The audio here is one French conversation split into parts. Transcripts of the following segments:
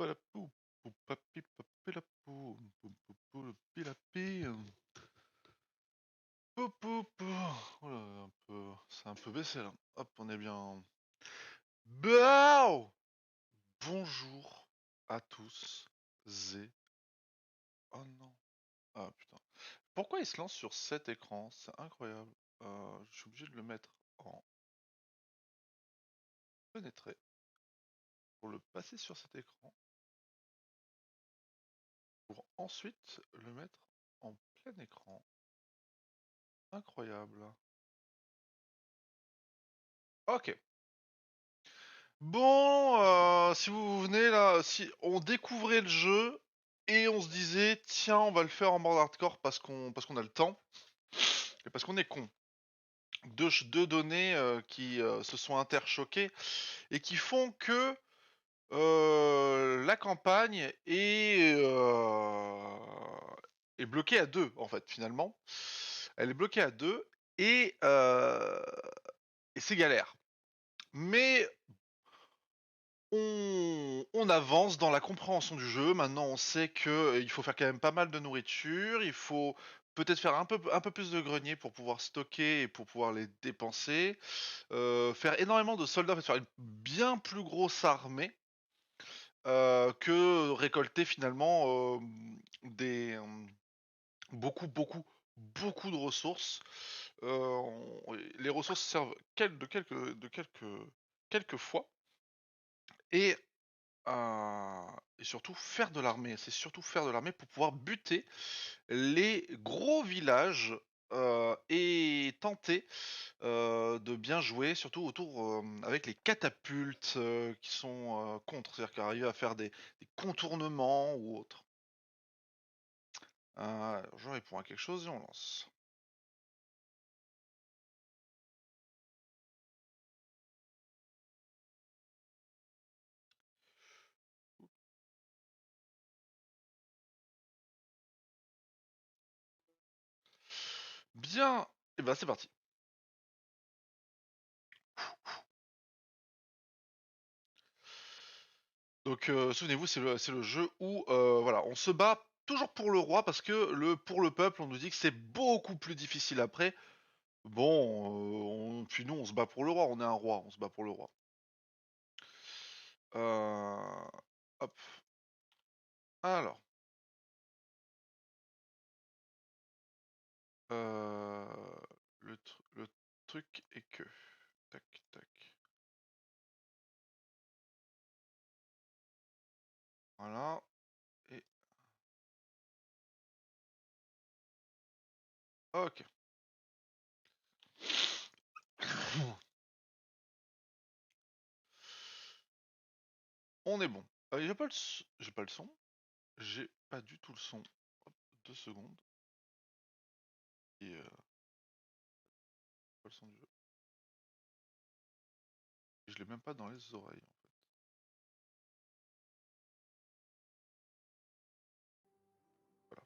Poupalapou, poupapi, papilapou, poupoupilapi. Pou, pou, pou. Oh là, c'est un peu baissé là. Hop, on est bien. Bao. Bonjour à tous. Oh non. Ah putain. Pourquoi il se lance sur cet écran? C'est incroyable. Je suis obligé de le mettre en pénétré pour le passer sur cet écran pour ensuite le mettre en plein écran. Incroyable. Ok. Bon, si vous venez là, si on découvrait le jeu et on se disait tiens on va le faire en mode hardcore parce qu'on a le temps et parce qu'on est con. Deux données qui se sont interchoquées et qui font que la campagne est bloquée à deux en fait finalement. Elle est bloquée à deux et, et c'est galère. Mais on avance dans la compréhension du jeu. Maintenant, on sait que il faut faire quand même pas mal de nourriture. Il faut peut-être faire un peu plus de greniers pour pouvoir stocker et pour pouvoir les dépenser. Faire énormément de soldats, faire une bien plus grosse armée que récolter finalement des beaucoup de ressources. Les ressources servent quelques fois et et surtout faire de l'armée. C'est surtout faire de l'armée pour pouvoir buter les gros villages et tenter de bien jouer, surtout autour avec les catapultes qui sont contre, c'est-à-dire qu'arriver à faire des contournements ou autre. Je réponds à quelque chose et on lance. Bien, et ben c'est parti. Donc souvenez-vous, c'est le jeu où voilà, on se bat toujours pour le roi parce que pour le peuple, on nous dit que c'est beaucoup plus difficile après. Bon, puis nous, on se bat pour le roi, on est un roi, on se bat pour le roi. Euh, Hop. Alors. Le truc est que. Tac, tac. Voilà. Et. Ok. On est bon. J'ai pas le son. J'ai pas du tout le son. Hop, 2 secondes. Et pas le son du jeu. Et je l'ai même pas dans les oreilles en fait. Voilà.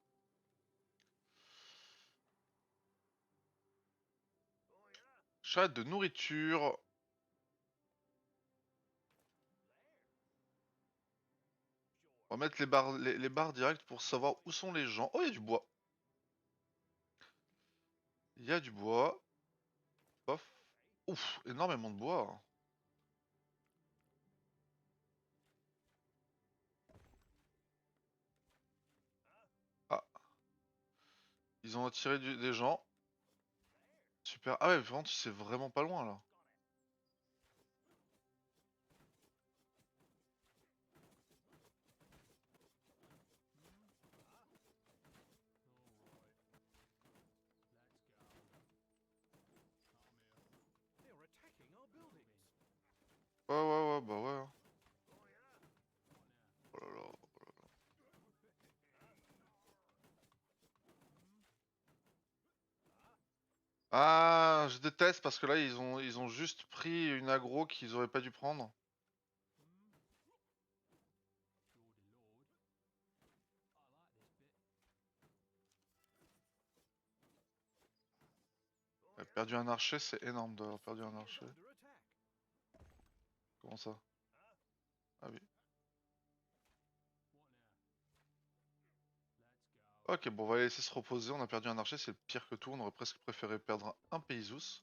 Chat de nourriture. On va mettre les barres directes pour savoir où sont les gens. Oh, il y a du bois. Il y a du bois. Pof. Ouf, énormément de bois, hein. Ah, ils ont attiré des gens. Super. Ah ouais, vraiment, c'est vraiment pas loin là. Ouais, bah ouais, hein. Oh là là. Ah, je déteste parce que là, ils ont juste pris une aggro qu'ils auraient pas dû prendre. Perdu un archer, c'est énorme d'avoir perdu un archer. Comment ça? Ah oui. Ok, bon, on va les laisser se reposer. On a perdu un archer, c'est le pire que tout. On aurait presque préféré perdre un paysous.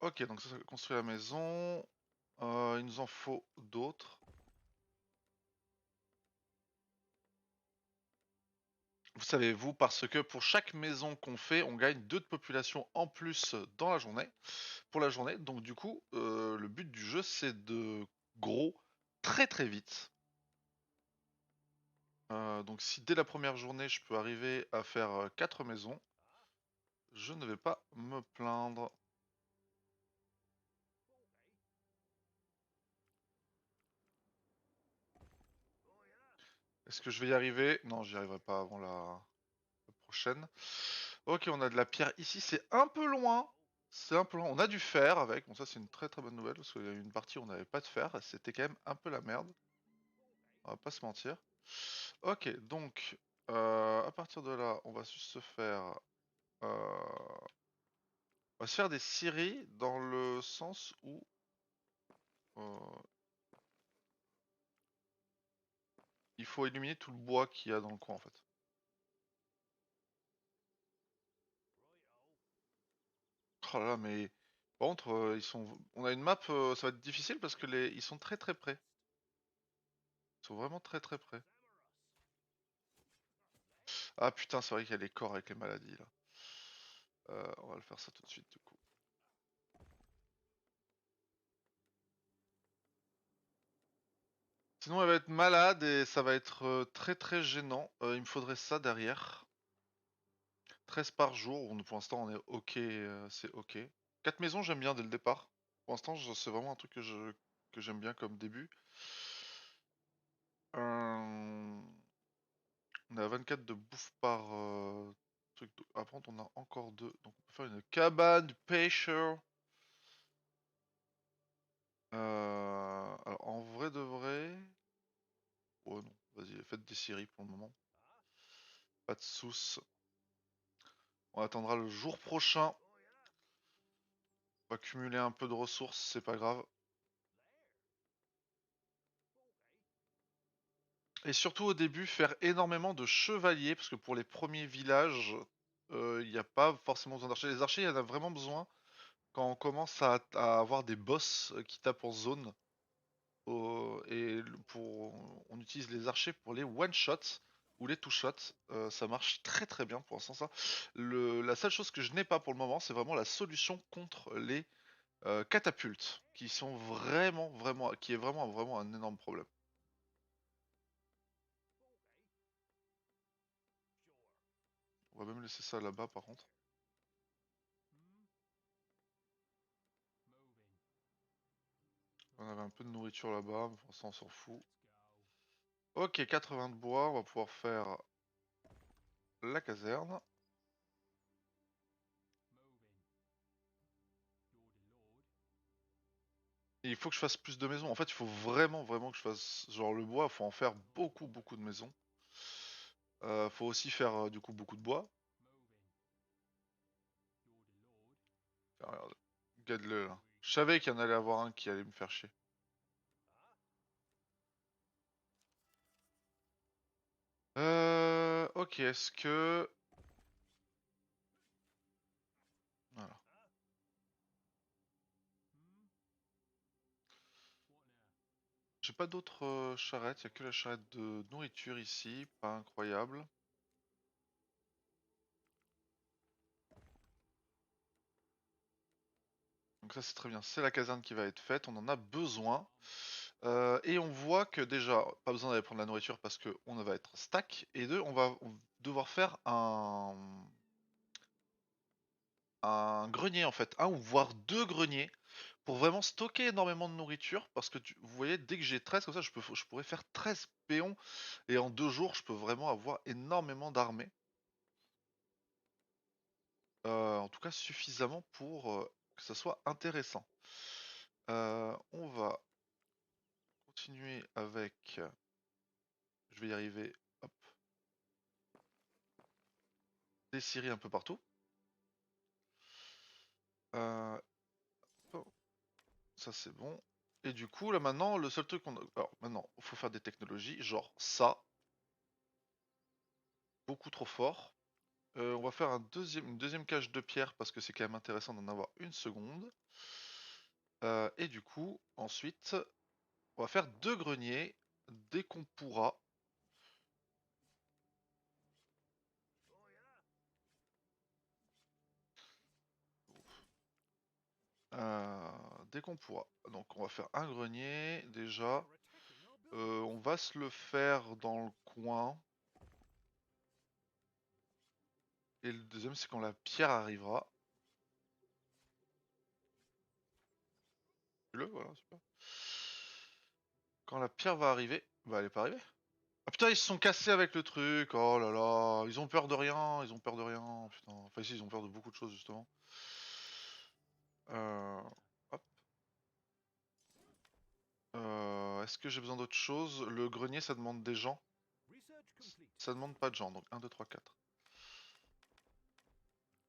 Ok, donc ça construit la maison. Il nous en faut d'autres. Vous savez, vous, parce que pour chaque maison qu'on fait, on gagne 2 de population en plus dans la journée, pour la journée. Donc du coup, le but du jeu, c'est de gros très très vite. Donc si dès la première journée, je peux arriver à faire 4 maisons, je ne vais pas me plaindre. Est-ce que je vais y arriver? Non, j'y arriverai pas avant la prochaine. Ok, on a de la pierre ici, c'est un peu loin. C'est un peu loin. On a du fer avec. Bon, ça, c'est une très très bonne nouvelle parce qu'il y a eu une partie où on n'avait pas de fer. C'était quand même un peu la merde. On va pas se mentir. Ok, donc à partir de là, on va juste se faire. On va se faire des scieries dans le sens où euh, il faut éliminer tout le bois qu'il y a dans le coin en fait. Oh là là, mais par contre, ils sont. On a une map, ça va être difficile parce que ils sont très très près. Ils sont vraiment très très près. Ah putain, c'est vrai qu'il y a les corps avec les maladies là. On va le faire ça tout de suite du coup. Sinon, elle va être malade et ça va être très très gênant. Il me faudrait ça derrière. 13 par jour. Pour l'instant, on est ok. C'est ok. 4 maisons, j'aime bien dès le départ. Pour l'instant, c'est vraiment un truc que j'aime bien comme début. Euh, On a 24 de bouffe par truc. Après, on a encore 2. Donc, on peut faire une cabane de pêcheur. Alors, en vrai de vrai. Oh non, vas-y, faites des scieries pour le moment. Pas de sous. On attendra le jour prochain. On va cumuler un peu de ressources, c'est pas grave. Et surtout au début, faire énormément de chevaliers, parce que pour les premiers villages, il n'y a pas forcément besoin d'archers. Les archers, il y en a vraiment besoin quand on commence à avoir des boss qui tapent en zone. On utilise les archers pour les one-shots ou les two-shots. Ça marche très très bien pour l'instant ça. La seule chose que je n'ai pas pour le moment, c'est vraiment la solution contre les catapultes, qui sont qui est vraiment un énorme problème. On va même laisser ça là-bas par contre. On avait un peu de nourriture là-bas, mais pour l'instant on s'en fout. Ok, 80 de bois, on va pouvoir faire la caserne. Et il faut que je fasse plus de maisons. En fait, il faut vraiment que je fasse. Genre le bois, il faut en faire beaucoup de maisons. Faut aussi faire du coup beaucoup de bois. Tiens, regarde, regarde-le là. Je savais qu'il y en allait avoir un qui allait me faire chier. Ok, est-ce que. Voilà. J'ai pas d'autres charrettes, il y a que la charrette de nourriture ici, pas incroyable. Donc ça c'est très bien, c'est la caserne qui va être faite, on en a besoin. Et on voit que déjà, pas besoin d'aller prendre la nourriture parce qu'on va être stack. Et deux, on va devoir faire un grenier en fait, un ou voire deux greniers pour vraiment stocker énormément de nourriture. Parce que vous voyez, dès que j'ai 13 comme ça, je pourrais faire 13 péons. Et en 2 jours, je peux vraiment avoir énormément d'armées. En tout cas, suffisamment pour que ça soit intéressant. On va continuer avec. Je vais y arriver. Hop. Des scieries un peu partout. Euh, oh, ça c'est bon. Et du coup, là maintenant, le seul truc qu'on a. Alors maintenant, il faut faire des technologies, genre ça. beaucoup trop fort. On va faire une deuxième cage de pierre parce que c'est quand même intéressant d'en avoir une seconde. Et du coup, ensuite, on va faire 2 greniers dès qu'on pourra. Dès qu'on pourra. Donc on va faire un grenier déjà. On va se le faire dans le coin. Et le deuxième, c'est quand la pierre arrivera. Voilà, super. Quand la pierre va arriver, bah elle est pas arrivée. Ah putain, ils se sont cassés avec le truc. Oh là là, ils ont peur de rien, ils ont peur de rien. Putain, enfin ici ils ont peur de beaucoup de choses justement. Hop. Est-ce que j'ai besoin d'autre chose? Le grenier, ça demande des gens. Ça demande pas de gens, donc 1, 2, 3, 4.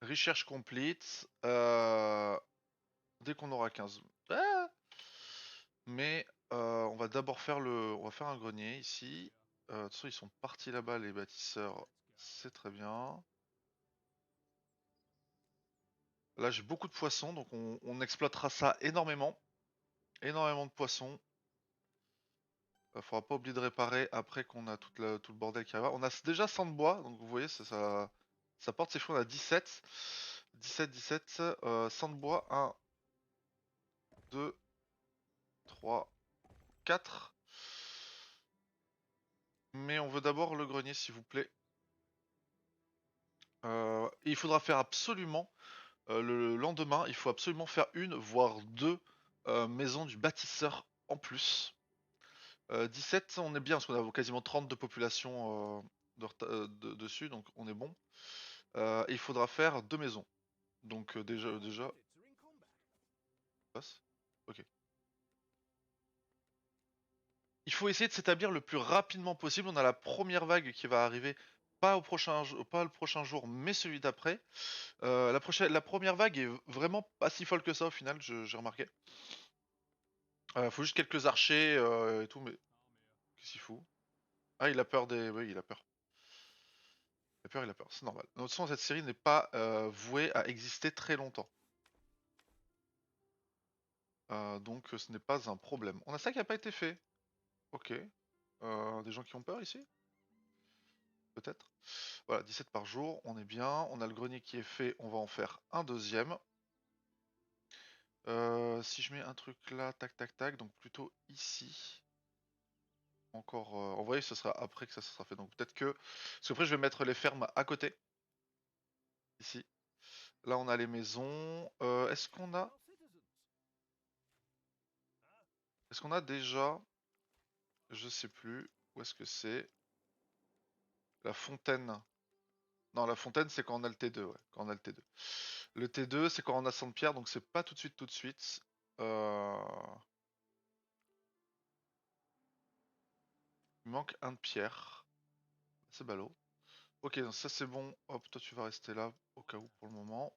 Recherche complete. Dès qu'on aura 15. Ah, mais on va d'abord faire on va faire un grenier ici. De toute façon, ils sont partis là-bas, les bâtisseurs. C'est très bien. Là, j'ai beaucoup de poissons, donc on exploitera ça énormément. Énormément de poissons. Faudra pas oublier de réparer après qu'on a tout le bordel qui arrive. On a déjà 100 de bois, donc vous voyez, ça porte ses fruits. On a 17. 17, 17. 100 de bois. 1, 2, 3, 4. Mais on veut d'abord le grenier, s'il vous plaît. Et il faudra faire absolument, le lendemain, il faut absolument faire une, voire deux maisons du bâtisseur en plus. 17, on est bien, parce qu'on a quasiment 30 de population dessus, donc on est bon. Et il faudra faire deux maisons. Donc déjà, passe. Ok. Il faut essayer de s'établir le plus rapidement possible. On a la première vague qui va arriver, pas le prochain jour, mais celui d'après. La première vague est vraiment pas si folle que ça au final, j'ai remarqué. Faut juste quelques archers et tout, mais qu'est-ce qu'il fout? Ah, il a peur des. Oui, il a peur. Il a peur, il a peur, c'est normal. De toute façon, cette série n'est pas vouée à exister très longtemps. Donc ce n'est pas un problème. On a ça qui n'a pas été fait. Ok. Des gens qui ont peur ici? Peut-être. Voilà, 17 par jour, on est bien. On a le grenier qui est fait, on va en faire un deuxième. Si je mets un truc là, tac tac tac, donc plutôt ici. Encore. En vrai, ce sera après que ça sera fait. Donc peut-être que. Parce qu'après, je vais mettre les fermes à côté. Ici. Là, on a les maisons. Est-ce qu'on a. Est-ce qu'on a déjà. Je sais plus. Où est-ce que c'est? La fontaine. Non, la fontaine, c'est quand on a le T2, ouais. Quand on a le T2. Le T2, c'est quand on a 100 de pierre, donc c'est pas tout de suite, tout de suite. Il manque un de pierre. C'est ballot. Ok, donc ça c'est bon. Hop, toi tu vas rester là au cas où pour le moment.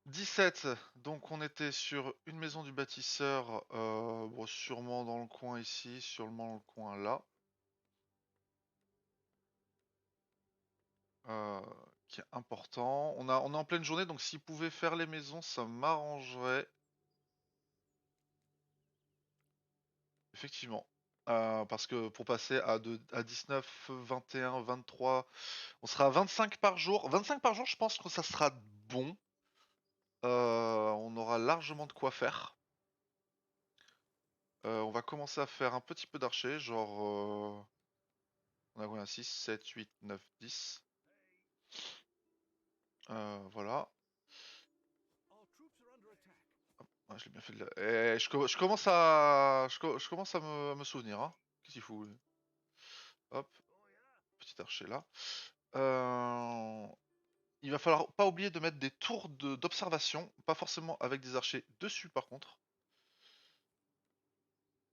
17, donc on était sur une maison du bâtisseur, bon, sûrement dans le coin ici, sûrement dans le coin là. euh, qui est important. On est en pleine journée, donc s'ils pouvaient faire les maisons, ça m'arrangerait. Effectivement. Parce que pour passer à 19, 21, 23, on sera à 25 par jour. 25 par jour, je pense que ça sera bon. On aura largement de quoi faire. On va commencer à faire un petit peu d'archer, genre... on a combien? 6, 7, 8, 9, 10. Voilà. Ouais, je l'ai bien fait de la... je commence à... Je commence à me souvenir, hein. Qu'est-ce qu'il fout, lui? Hop, petit archer là. Il va falloir pas oublier de mettre des tours d'observation, pas forcément avec des archers dessus par contre.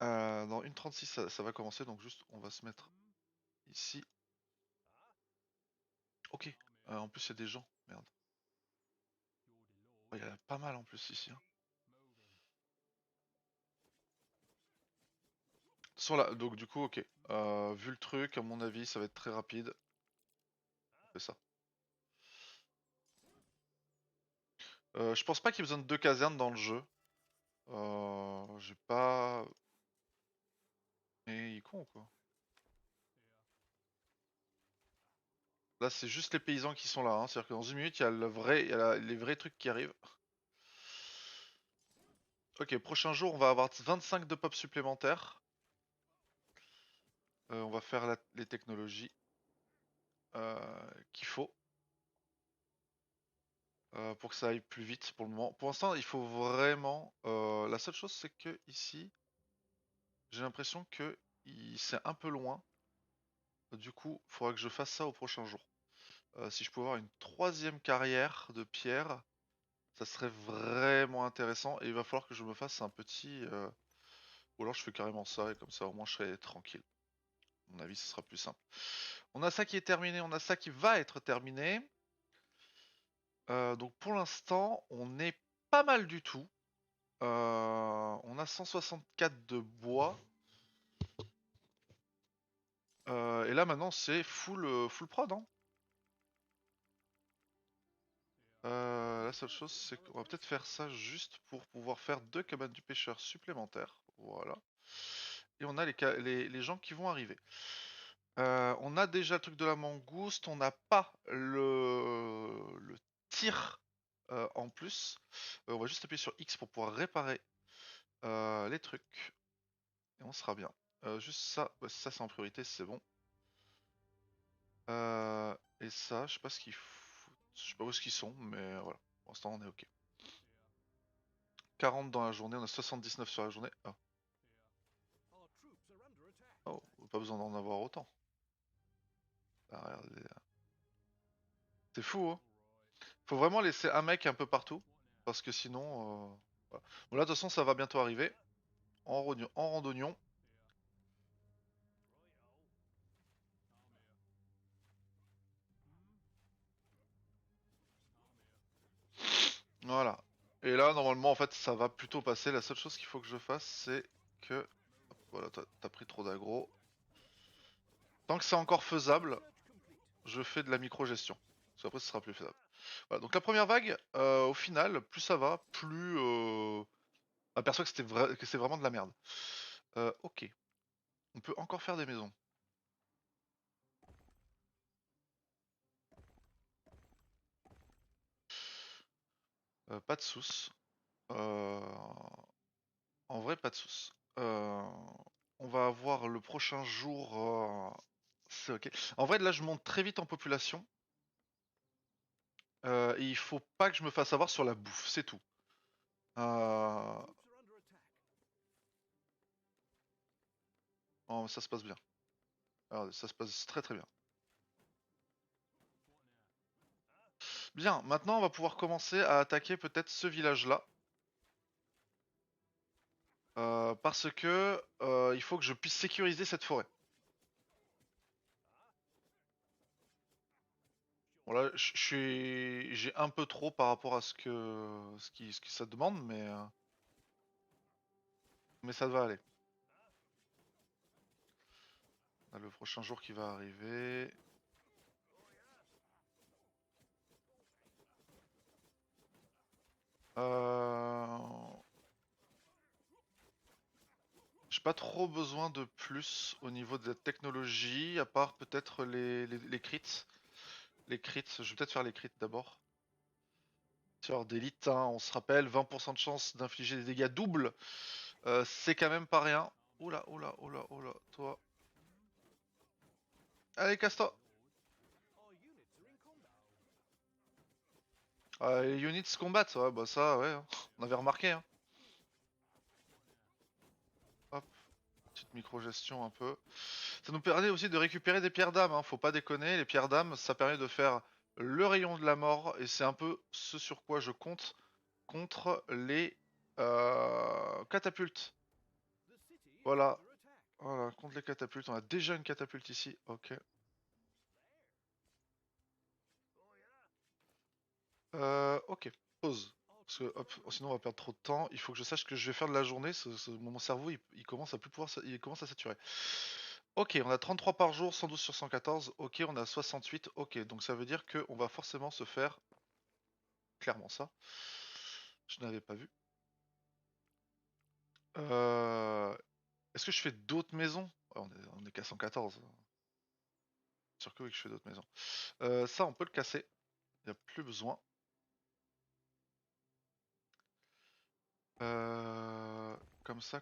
Dans une 36 ça va commencer, donc juste on va se mettre ici. Ok, en plus il y a des gens, merde. Oh, il y en a pas mal en plus ici, hein. Sont là, donc du coup, ok. Vu le truc, à mon avis, ça va être très rapide. On fait ça. Je pense pas qu'il y ait besoin de 2 casernes dans le jeu. J'ai pas... Mais il est con ou quoi? Là, c'est juste les paysans qui sont là. Hein. C'est-à-dire que dans une minute, il y a, les vrais trucs qui arrivent. Ok, prochain jour, on va avoir 25 de pop supplémentaires. On va faire les technologies qu'il faut pour que ça aille plus vite pour le moment. Pour l'instant, il faut vraiment... la seule chose, c'est que ici, j'ai l'impression que c'est un peu loin. Du coup, il faudra que je fasse ça au prochain jour. Si je pouvais avoir une troisième carrière de pierre, ça serait vraiment intéressant. Et il va falloir que je me fasse un petit... Ou alors je fais carrément ça et comme ça au moins je serai tranquille. À mon avis, ce sera plus simple. On a ça qui est terminé, on a ça qui va être terminé. Donc pour l'instant, on est pas mal du tout. On a 164 de bois. Et là maintenant c'est full prod. Hein. La seule chose c'est qu'on va peut-être faire ça juste pour pouvoir faire 2 cabanes du pêcheur supplémentaires. Voilà. Et on a les gens qui vont arriver. On a déjà le truc de la mangouste, on n'a pas le tir en plus. On va juste appuyer sur X pour pouvoir réparer les trucs. Et on sera bien. Juste ça, ça c'est en priorité, c'est bon. Et ça, je sais pas ce qu'ils foutent. Je sais pas où est-ce qu'ils sont, mais voilà. Pour l'instant on est ok. 40 dans la journée, on a 79 sur la journée. Oh, oh pas besoin d'en avoir autant. Ah, regardez. C'est fou, hein. Faut vraiment laisser un mec un peu partout. Parce que sinon... voilà. Bon là de toute façon ça va bientôt arriver. En randonnion. Voilà. Et là normalement en fait ça va plutôt passer. La seule chose qu'il faut que je fasse c'est que... Voilà, t'as pris trop d'aggro. Tant que c'est encore faisable, je fais de la micro-gestion. Parce qu'après ce sera plus faisable. Voilà, donc la première vague, au final, plus ça va, plus... on aperçoit que que c'est vraiment de la merde. Ok. On peut encore faire des maisons. Pas de sous. En vrai, pas de sous. On va avoir le prochain jour. C'est ok. En vrai, là, je monte très vite en population. Et il faut pas que je me fasse avoir sur la bouffe, c'est tout. Euh... Oh, ça se passe bien. Alors, ça se passe très très bien. Bien, maintenant on va pouvoir commencer à attaquer peut-être ce village-là. Parce que il faut que je puisse sécuriser cette forêt. Bon là, j'ai un peu trop par rapport à ce qui ça demande, mais ça va aller. On a le prochain jour qui va arriver. J'ai pas trop besoin de plus au niveau de la technologie, à part peut-être les crits. Les crits, je vais peut-être faire les crits d'abord. Sur d'élite, hein, on se rappelle, 20% de chance d'infliger des dégâts doubles. C'est quand même pas rien. Oula, oula, oula, oula, toi. Allez, casse-toi. Les units se combattent, ouais, bah ça, ouais, hein. On avait remarqué, hein. Hop, petite micro-gestion un peu. Ça nous permet aussi de récupérer des pierres d'âme, hein. Faut pas déconner, les pierres d'âme, ça permet de faire le rayon de la mort, et c'est un peu ce sur quoi je compte contre les catapultes. Voilà, voilà, contre les catapultes. On a déjà une catapulte ici, ok. Ok, pause. Parce que hop, sinon on va perdre trop de temps. Il faut que je sache ce que je vais faire de la journée. Mon cerveau il commence à plus pouvoir, il commence à saturer. Ok, on a 33 par jour, 112 sur 114. Ok, on a 68. Ok, donc ça veut dire qu'on va forcément se faire clairement ça. Je n'avais pas vu. Est-ce que je fais d'autres maisons? Ouais, on est qu'à 114. Sûr que oui que je fais d'autres maisons. Ça on peut le casser. Il n'y a plus besoin.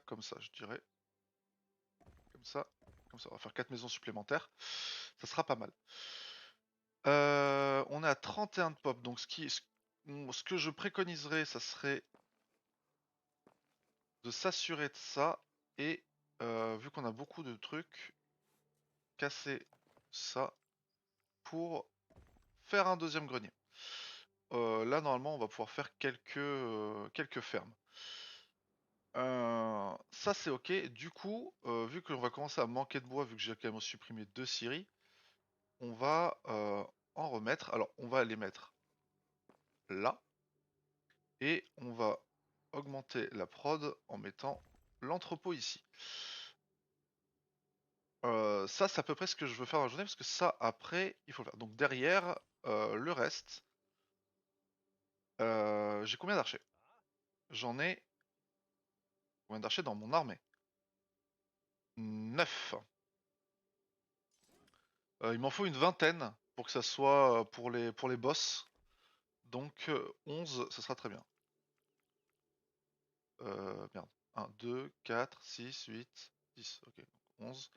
Comme ça, je dirais. Comme ça, comme ça. On va faire 4 maisons supplémentaires. Ça sera pas mal. On est à 31 de pop, donc ce que je préconiserais, ça serait de s'assurer de ça. Et vu qu'on a beaucoup de trucs, casser ça pour faire un deuxième grenier. Là, normalement, on va pouvoir faire quelques fermes. Ça c'est ok. Du coup, vu qu'on va commencer à manquer de bois, vu que j'ai quand même supprimé 2 scieries, on va en remettre. Alors, on va les mettre là. Et on va augmenter la prod en mettant l'entrepôt ici. Ça, c'est à peu près ce que je veux faire dans la journée, parce que ça, après, il faut le faire. Donc derrière, le reste, j'ai combien d'archers? J'en ai combien d'archers dans mon armée? 9. Il m'en faut une vingtaine pour que ça soit pour les boss. Donc 11, ça sera très bien. Merde. 1, 2, 4, 6, 8, 10. Ok, donc 11.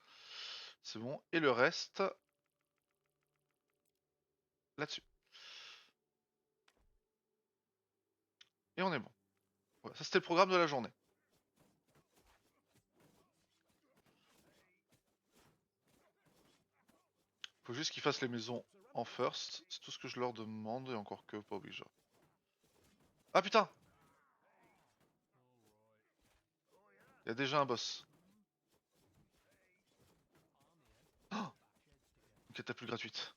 C'est bon. Et le reste, là-dessus. Et on est bon. Voilà, ça c'était le programme de la journée. Faut juste qu'ils fassent les maisons en first. C'est tout ce que je leur demande, et encore que, pas obligé. Ah putain! Il y a déjà un boss. Oh, une catapulte gratuite.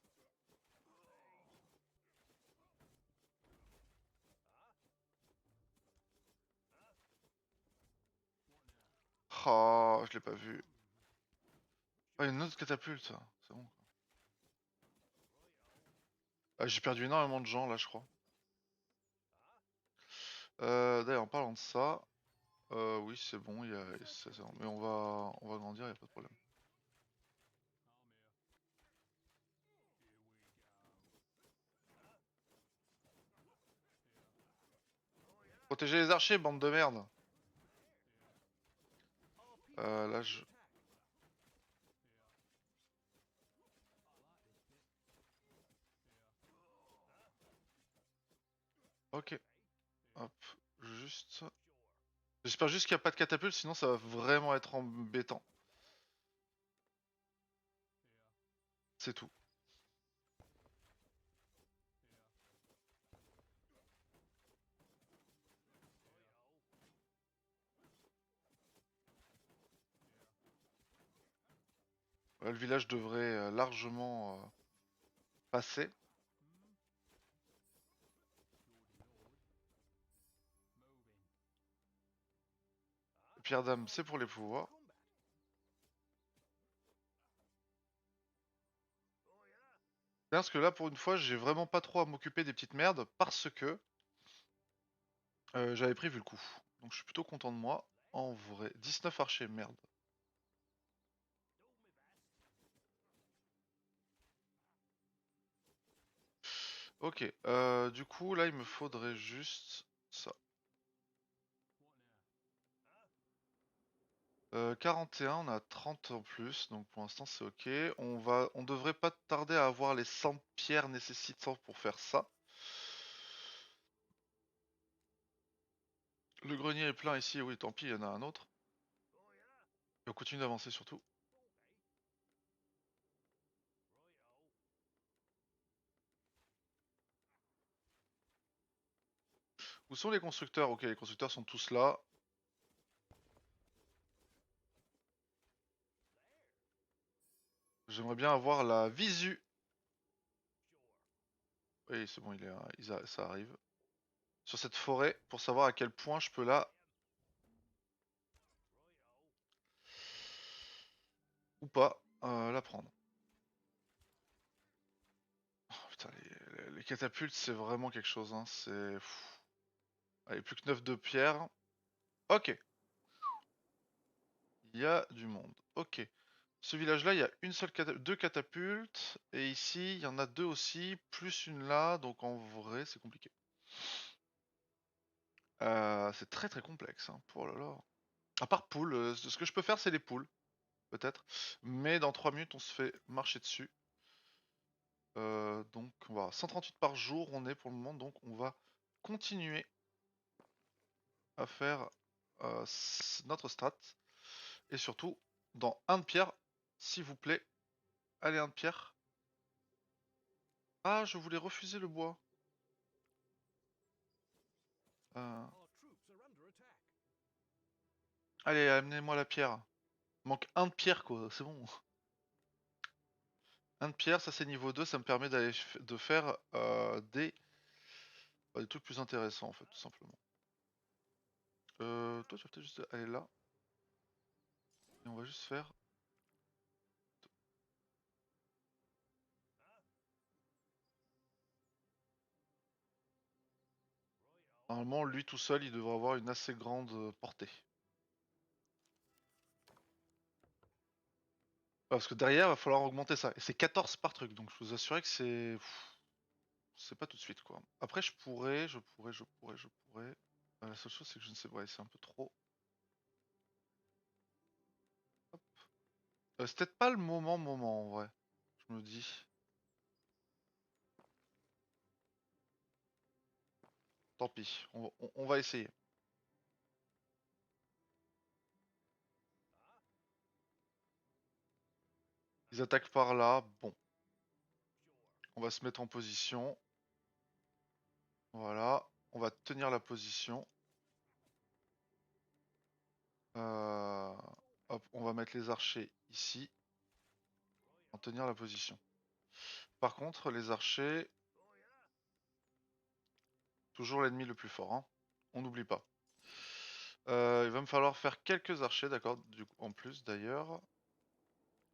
Oh, je l'ai pas vu. Ah, il y a une autre catapulte. C'est bon. Ah, j'ai perdu énormément de gens là, je crois. D'ailleurs, en parlant de ça, oui, c'est bon, mais on va grandir, y a pas de problème. Protégez les archers, bande de merde. Là, je... Ok. Hop, juste... J'espère juste qu'il n'y a pas de catapulte, sinon ça va vraiment être embêtant. C'est tout. Le village devrait largement passer. Pierre Dame, c'est pour les pouvoirs. Parce que là, pour une fois, j'ai vraiment pas trop à m'occuper des petites merdes parce que j'avais prévu le coup. Donc je suis plutôt content de moi. En vrai, 19 archers, merde. Ok, du coup, là, il me faudrait juste ça. 41, on a 30 en plus, donc pour l'instant c'est ok. On devrait pas tarder à avoir les 100 pierres nécessitantes pour faire ça. Le grenier est plein ici, oui, tant pis, il y en a un autre. Et on continue d'avancer surtout. Où sont les constructeurs? Ok, les constructeurs sont tous là. J'aimerais bien avoir la visu. Oui, c'est bon, ça arrive. sur cette forêt pour savoir à quel point je peux la... ou pas la prendre. Oh, putain, les catapultes, c'est vraiment quelque chose, hein. C'est... Allez, plus que 9 de pierre. Ok, il y a du monde. Ok. Ce village-là, il y a une seule deux catapultes. Et ici, il y en a deux aussi, plus une là. Donc en vrai, c'est compliqué. C'est très très complexe, hein. Oh là là. À part poule, ce que je peux faire, c'est les poules, peut-être. Mais dans 3 minutes, on se fait marcher dessus. Donc on va 138 par jour, on est pour le moment. Donc on va continuer à faire notre strat. Et surtout, dans un de pierre, s'il vous plaît. Allez, un de pierre. Ah, je voulais refuser le bois. Euh, Allez, amenez-moi la pierre. Il manque un de pierre, quoi, c'est bon. Un de pierre, ça c'est niveau 2, ça me permet de faire des trucs plus intéressants, en fait, tout simplement. Toi, tu vas peut-être juste aller là. Et on va juste faire... Normalement, lui tout seul, il devrait avoir une assez grande portée. Parce que derrière, il va falloir augmenter ça. Et c'est 14 par truc, donc je vous assurer que c'est... C'est pas tout de suite, quoi. Après, je pourrais. La seule chose, c'est que je ne sais pas, ouais, c'est un peu trop. C'est peut-être pas le moment, en vrai. Je me dis. Tant pis, on va essayer. Ils attaquent par là, bon. On va se mettre en position. Voilà. On va tenir la position. Euh, Hop, on va mettre les archers ici. En tenir la position. Par contre, les archers... Toujours l'ennemi le plus fort, hein. On n'oublie pas. Il va me falloir faire quelques archers, d'accord, du coup, en plus d'ailleurs.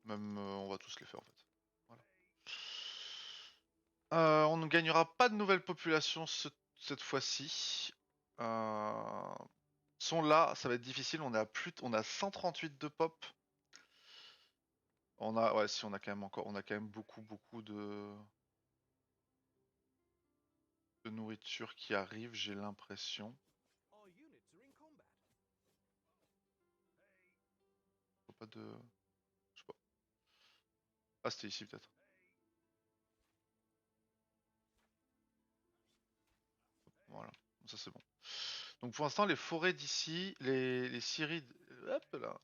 Même, on va tous les faire en fait. Voilà. On ne gagnera pas de nouvelles populations cette fois-ci. Euh, Sont là, ça va être difficile. On a 138 de pop. Ouais, si on a quand même beaucoup de nourriture qui arrive, j'ai l'impression. Pas de, je sais pas. Ah, c'était ici peut-être. Voilà, ça c'est bon. Donc pour l'instant, les forêts d'ici, les scieries, hop là,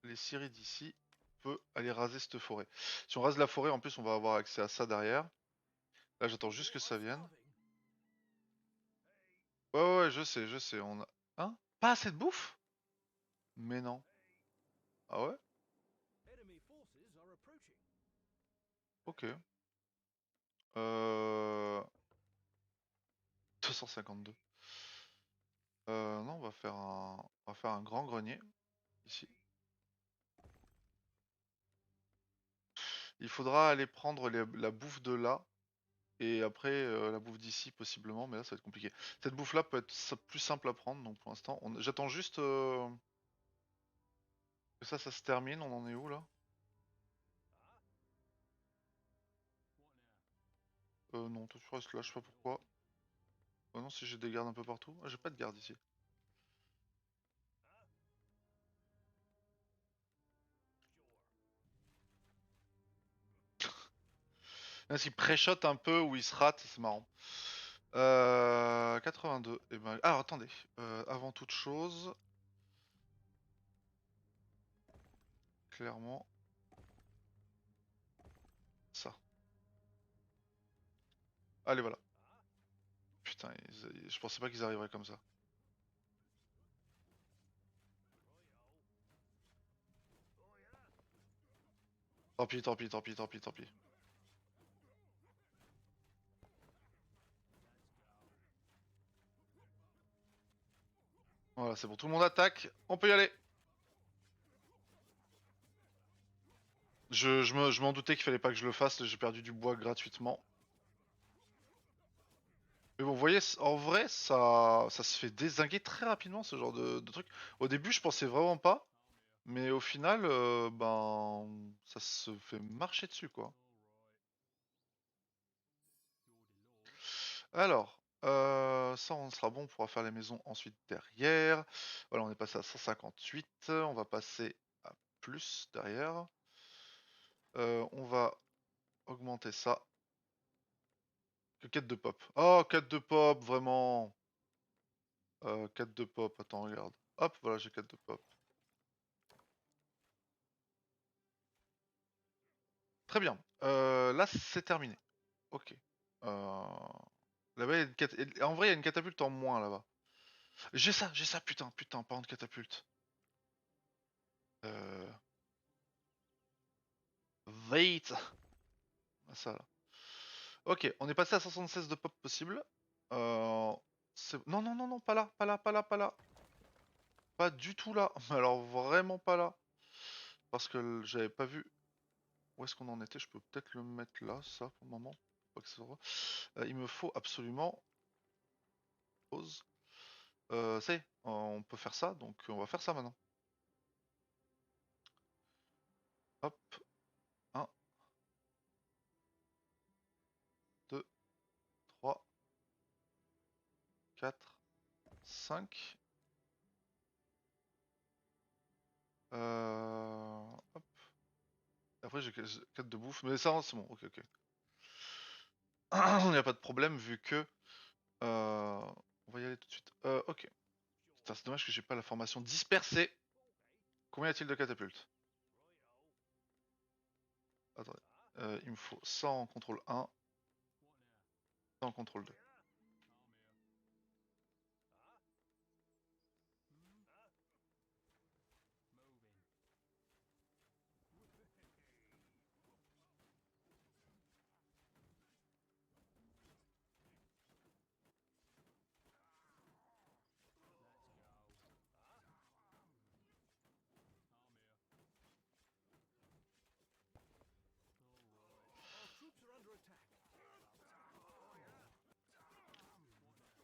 les scieries d'ici, on peut aller raser cette forêt. Si on rase la forêt, en plus, on va avoir accès à ça derrière. Là, j'attends juste que ça vienne. Ouais, ouais, ouais, je sais, on a... Hein? Pas assez de bouffe? Mais non. Ah ouais? Ok. Euh... 252. Non, on va faire un grand grenier, ici. Il faudra aller prendre la bouffe de là. Et après, la bouffe d'ici, possiblement, mais là, ça va être compliqué. Cette bouffe-là peut être plus simple à prendre, donc pour l'instant, j'attends juste que ça se termine. On en est où, là? Non, toi, tu restes là, je sais pas pourquoi. Oh non, si j'ai des gardes un peu partout. Ah, j'ai pas de garde ici. Là, s'il pré-shot un peu ou il se rate, c'est marrant. 82. Et ben... Alors, attendez. Avant toute chose, clairement, ça. Allez, voilà. Putain, je pensais pas qu'ils arriveraient comme ça. Tant pis, tant pis, tant pis, tant pis, tant pis. Voilà, c'est bon, tout le monde attaque, on peut y aller. Je m'en doutais qu'il fallait pas que je le fasse, j'ai perdu du bois gratuitement. Mais bon, vous voyez, en vrai, ça se fait dézinguer très rapidement ce genre de truc. Au début, je pensais vraiment pas, mais au final, ben, ça se fait marcher dessus, quoi. Alors, ça, on sera bon, on pourra faire les maisons ensuite derrière. Voilà, on est passé à 158, on va passer à plus derrière. On va augmenter ça. Que 4 de pop. Oh, 4 de pop, vraiment. 4 de pop, attends, regarde. Hop, voilà, j'ai 4 de pop. Très bien. Là, c'est terminé. Ok. Là-bas, il y a en vrai, il y a une catapulte en moins là-bas. J'ai ça, putain, putain, parlant de catapulte. Euh... Wait. Ah, ça là. Ok, on est passé à 76 de pop possible. Euh... Non, non, non, non, pas là, pas là, pas là, pas là. Pas du tout là. Alors vraiment pas là. Parce que j'avais pas vu où est-ce qu'on en était. Je peux peut-être le mettre là, ça, pour le moment. Pas que ça soit. Il me faut absolument... Pause. Ça y est, on peut faire ça, donc on va faire ça maintenant. Hop, 1, 2, 3, 4, 5. Hop. Après j'ai 4 de bouffe, mais ça c'est bon, ok ok. Il n'y a pas de problème vu que... On va y aller tout de suite. Ok. Putain, c'est dommage que j'ai pas la formation dispersée. Combien y a-t-il de catapultes? Attendez. Il me faut 100 en contrôle 1, 100 en contrôle 2.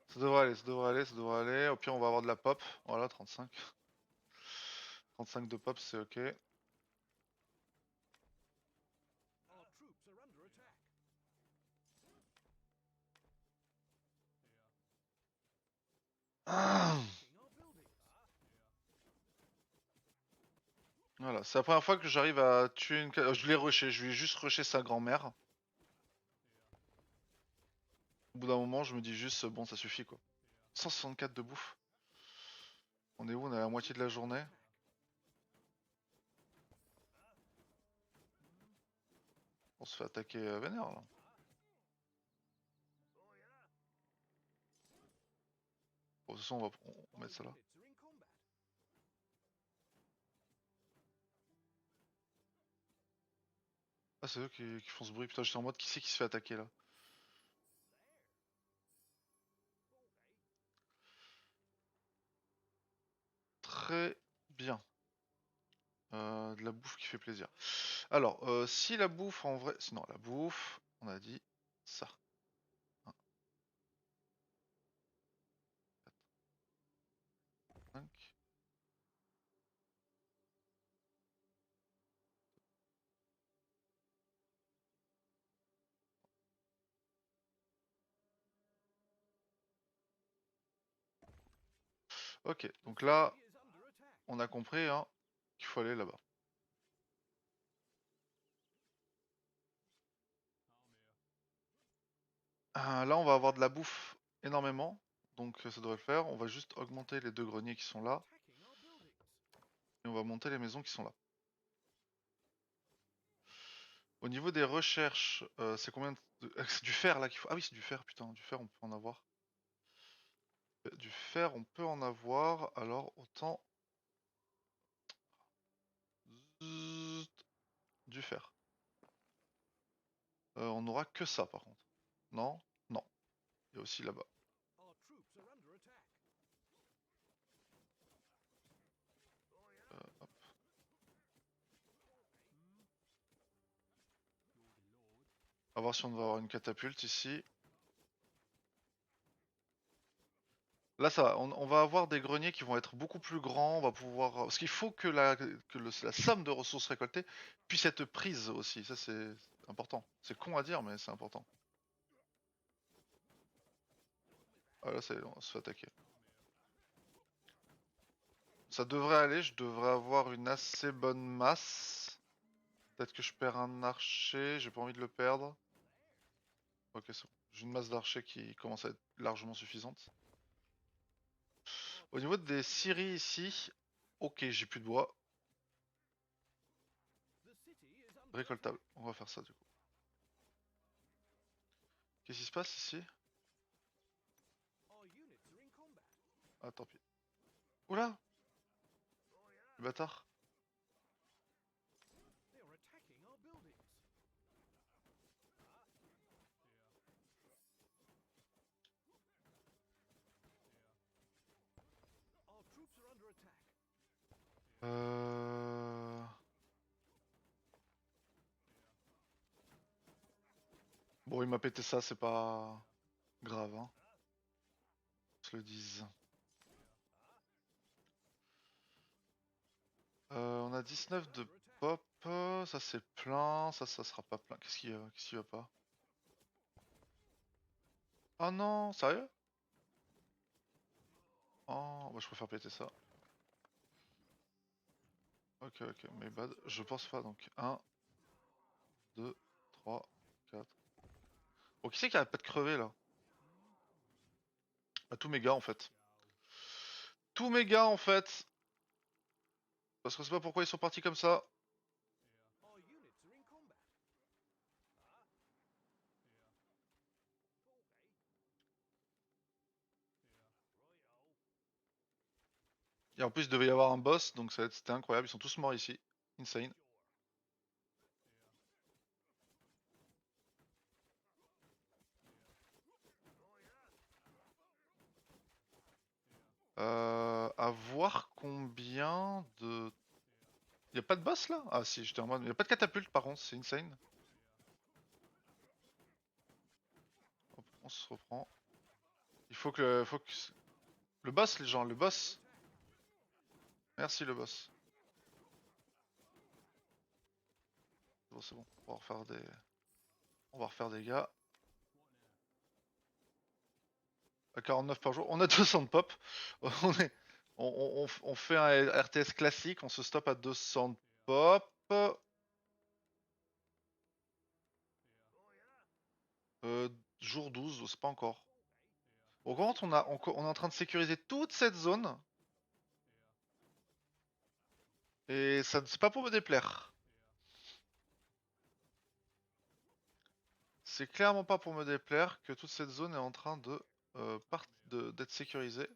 Ça devrait aller, ça devrait aller, ça devrait aller. Au pire, on va avoir de la pop. Voilà, 35. 35 de pop, c'est ok. Voilà, c'est la première fois que j'arrive à tuer une... Je l'ai rushé, je lui ai juste rushé sa grand-mère. Au bout d'un moment, je me dis juste, bon, ça suffit quoi. 164 de bouffe. On est où? On est à la moitié de la journée. On se fait attaquer vénère là. Bon, de toute façon, on va mettre ça là. Ah, c'est eux qui font ce bruit. Putain, j'étais en mode qui c'est qui se fait attaquer là? Très bien. De la bouffe qui fait plaisir. Alors, si la bouffe en vrai... Sinon, la bouffe, on a dit ça. 1, 4, 5. Ok, donc là, on a compris hein, qu'il faut aller là-bas. Là, on va avoir de la bouffe énormément, donc ça devrait le faire. On va juste augmenter les 2 greniers qui sont là, et on va monter les maisons qui sont là. Au niveau des recherches, c'est combien c'est du fer là qu'il faut... Ah oui, c'est du fer, putain, du fer on peut en avoir. Du fer on peut en avoir, alors autant... Du fer. On aura que ça par contre. Non? Non. Il y a aussi là-bas. On va voir si on va avoir une catapulte ici. Là ça va, on va avoir des greniers qui vont être beaucoup plus grands, on va pouvoir... Parce qu'il faut que la somme de ressources récoltées puisse être prise aussi, ça c'est important. C'est con à dire mais c'est important. Ah là on se fait attaquer. Ça devrait aller, je devrais avoir une assez bonne masse. Peut-être que je perds un archer, j'ai pas envie de le perdre. Ok c'est bon, j'ai une masse d'archers qui commence à être largement suffisante. Au niveau des scieries ici, ok j'ai plus de bois. Récoltable, on va faire ça du coup. Qu'est-ce qui se passe ici? Ah tant pis. Oula! Le bâtard. Euh... Bon il m'a pété ça, c'est pas grave hein. On se le dise. On a 19 de pop, ça c'est plein, ça sera pas plein. Qu'est-ce qui va pas? Oh non, sérieux? Oh, bah je préfère péter ça. Ok, my bad. Je pense pas donc. 1, 2, 3, 4. Bon, qui c'est qui arrête pas de crever là? Bah, tous mes gars en fait. Tous mes gars en fait. Parce qu'on sait pas pourquoi ils sont partis comme ça. Et en plus, il devait y avoir un boss, donc c'était incroyable. Ils sont tous morts ici. Insane. À voir combien de... Y a pas de boss là? Ah si, j'étais en mode... Y a pas de catapulte par contre, c'est insane. Hop, on se reprend. Il faut que... Le boss les gens, le boss. Merci le boss. Bon c'est bon, on va refaire des... On va refaire des gars. À 49 par jour. On a 200 de pop. On est... on fait un RTS classique, on se stoppe à 200 de pop. Euh, jour 12, c'est pas encore. Au contre, on est en train de sécuriser toute cette zone. Et ça c'est pas pour me déplaire. C'est clairement pas pour me déplaire que toute cette zone est en train d'être sécurisée.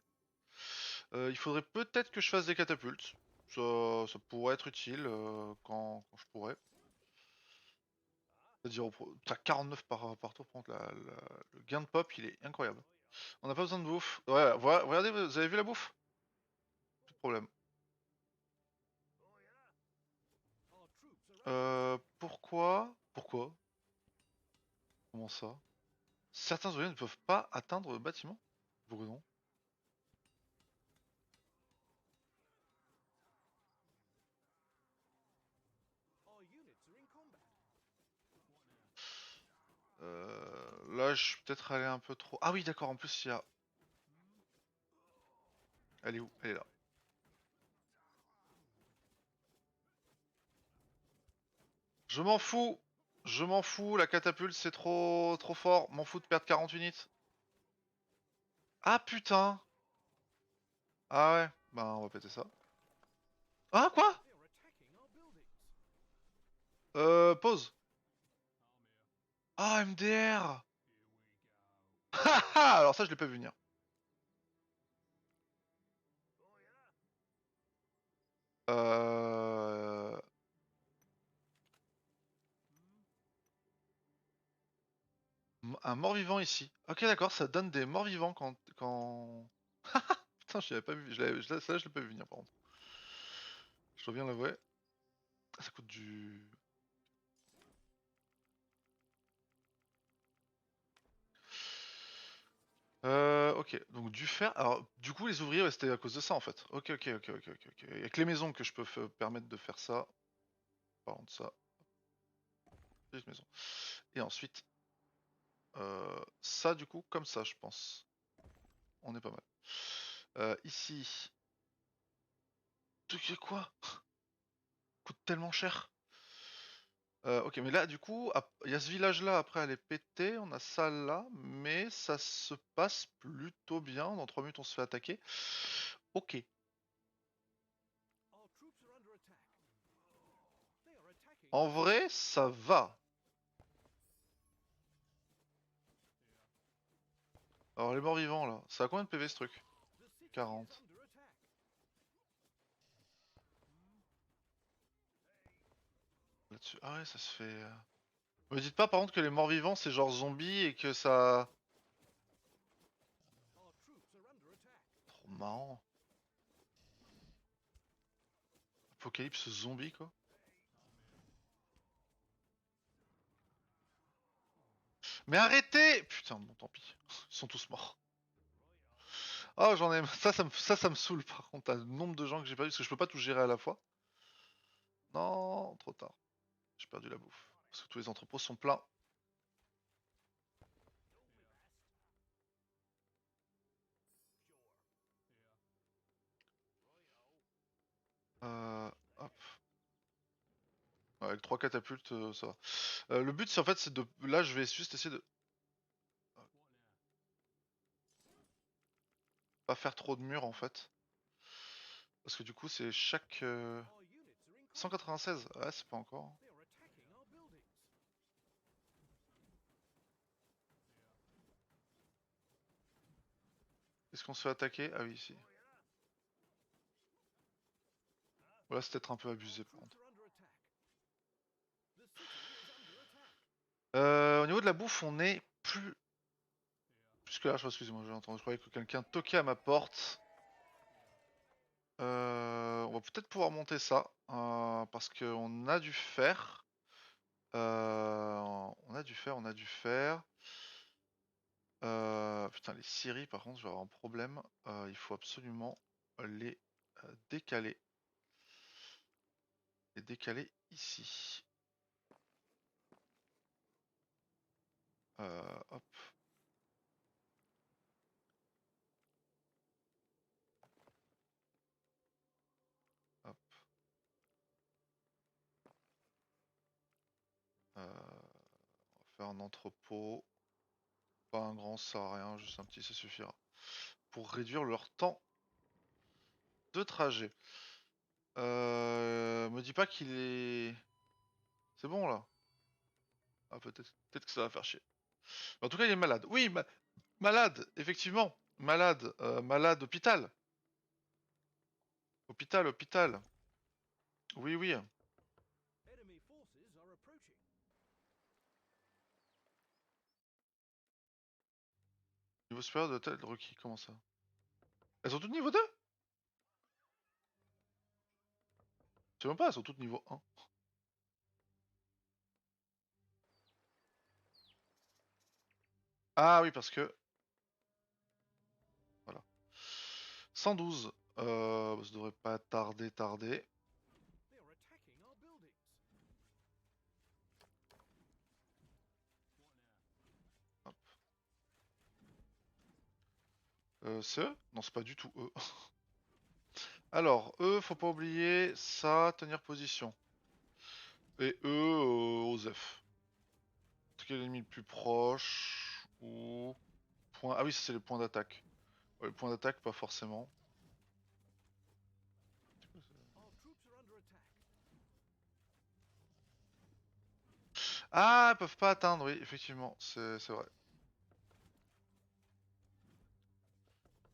Il faudrait peut-être que je fasse des catapultes. Ça pourrait être utile quand je pourrais. C'est-à-dire, t'as 49 par tour, par contre, le gain de pop, il est incroyable. On n'a pas besoin de bouffe. Ouais, regardez, vous avez vu la bouffe? Pas de problème. Pourquoi? Pourquoi? Comment ça? Certains ouvriers ne peuvent pas atteindre le bâtiment? Pourquoi non? Là, je suis peut-être allé un peu trop... Ah oui, d'accord, en plus, il y a... Elle est où? Elle est là. Je m'en fous! Je m'en fous, la catapulte, c'est trop fort. M'en fous de perdre 40 unités. Ah putain! Ah ouais, bah on va péter ça. Ah quoi? Pause. Ah, MDR! Haha! Alors ça, je l'ai pas vu venir. Euh... Un mort-vivant ici. Ok, d'accord, ça donne des morts-vivants quand... Putain, je l'avais pas vu. Ça, je l'ai pas vu venir, par contre. Je dois bien l'avouer. Ça coûte du... Ok, donc du fer. Alors, du coup, les ouvriers, ouais, c'était à cause de ça en fait. Ok. Il y a que les maisons que je peux permettre de faire ça. Parlant de ça, petite maison. Et ensuite, ça, du coup, comme ça, je pense. On est pas mal. Ici. Tu quoi? Coûte tellement cher. Ok, mais là, du coup, il y a ce village-là, après, elle est pétée. On a ça là, mais ça se passe plutôt bien. Dans 3 minutes, on se fait attaquer. Ok. En vrai, ça va. Alors, les morts vivants, là. Ça a combien de PV, ce truc? 40. Là-dessus. Ah ouais, ça se fait... Me dites pas, par contre, que les morts vivants, c'est genre zombies et que ça... Trop marrant. Apocalypse zombie, quoi. Mais arrêtez! Putain, bon, tant pis. Ils sont tous morts. Oh, j'en ai... Ça me saoule, par contre. Le nombre de gens que j'ai perdu, parce que je peux pas tout gérer à la fois. Non, trop tard. J'ai perdu la bouffe. Parce que tous les entrepôts sont pleins. Hop. Ouais, avec 3 catapultes, ça va. Le but, c'est en fait, c'est de... Là, je vais juste essayer de... Pas faire trop de murs, en fait. Parce que du coup, c'est chaque... 196. Ouais, c'est pas encore. Est-ce qu'on se fait attaquer? Ah oui, ici. Voilà, c'est peut-être un peu abusé, par contre. Au niveau de la bouffe, on est plus que là, excusez-moi, j'ai entendu, je croyais que quelqu'un toquait à ma porte. On va peut-être pouvoir monter ça, parce qu'on a du fer. On a du fer, on a du fer. Putain, les scieries, par contre, je vais avoir un problème. Il faut absolument les décaler. Les décaler ici. Hop. Hop. On va faire un entrepôt. Pas un grand, ça sert à rien, juste un petit, ça suffira. Pour réduire leur temps de trajet. Me dis pas qu'il est... C'est bon là. Ah peut-être que ça va faire chier. En tout cas il est malade. Oui, malade, effectivement. Malade, malade, hôpital. Hôpital. Oui. Niveau supérieur de tel requis, comment ça? Elles sont toutes niveau 2? Je sais même pas, elles sont toutes niveau 1. Ah oui, parce que... Voilà. 112. Ça devrait pas tarder. Hop. C'est eux? Non, c'est pas du tout eux. Alors, eux, faut pas oublier ça, tenir position. Et eux, Osef. Quel ennemi le plus proche? Ou... Point... Ah oui, ça c'est les points d'attaque. Ouais, les points d'attaque, pas forcément. Ah, ils peuvent pas atteindre, oui, effectivement, c'est vrai.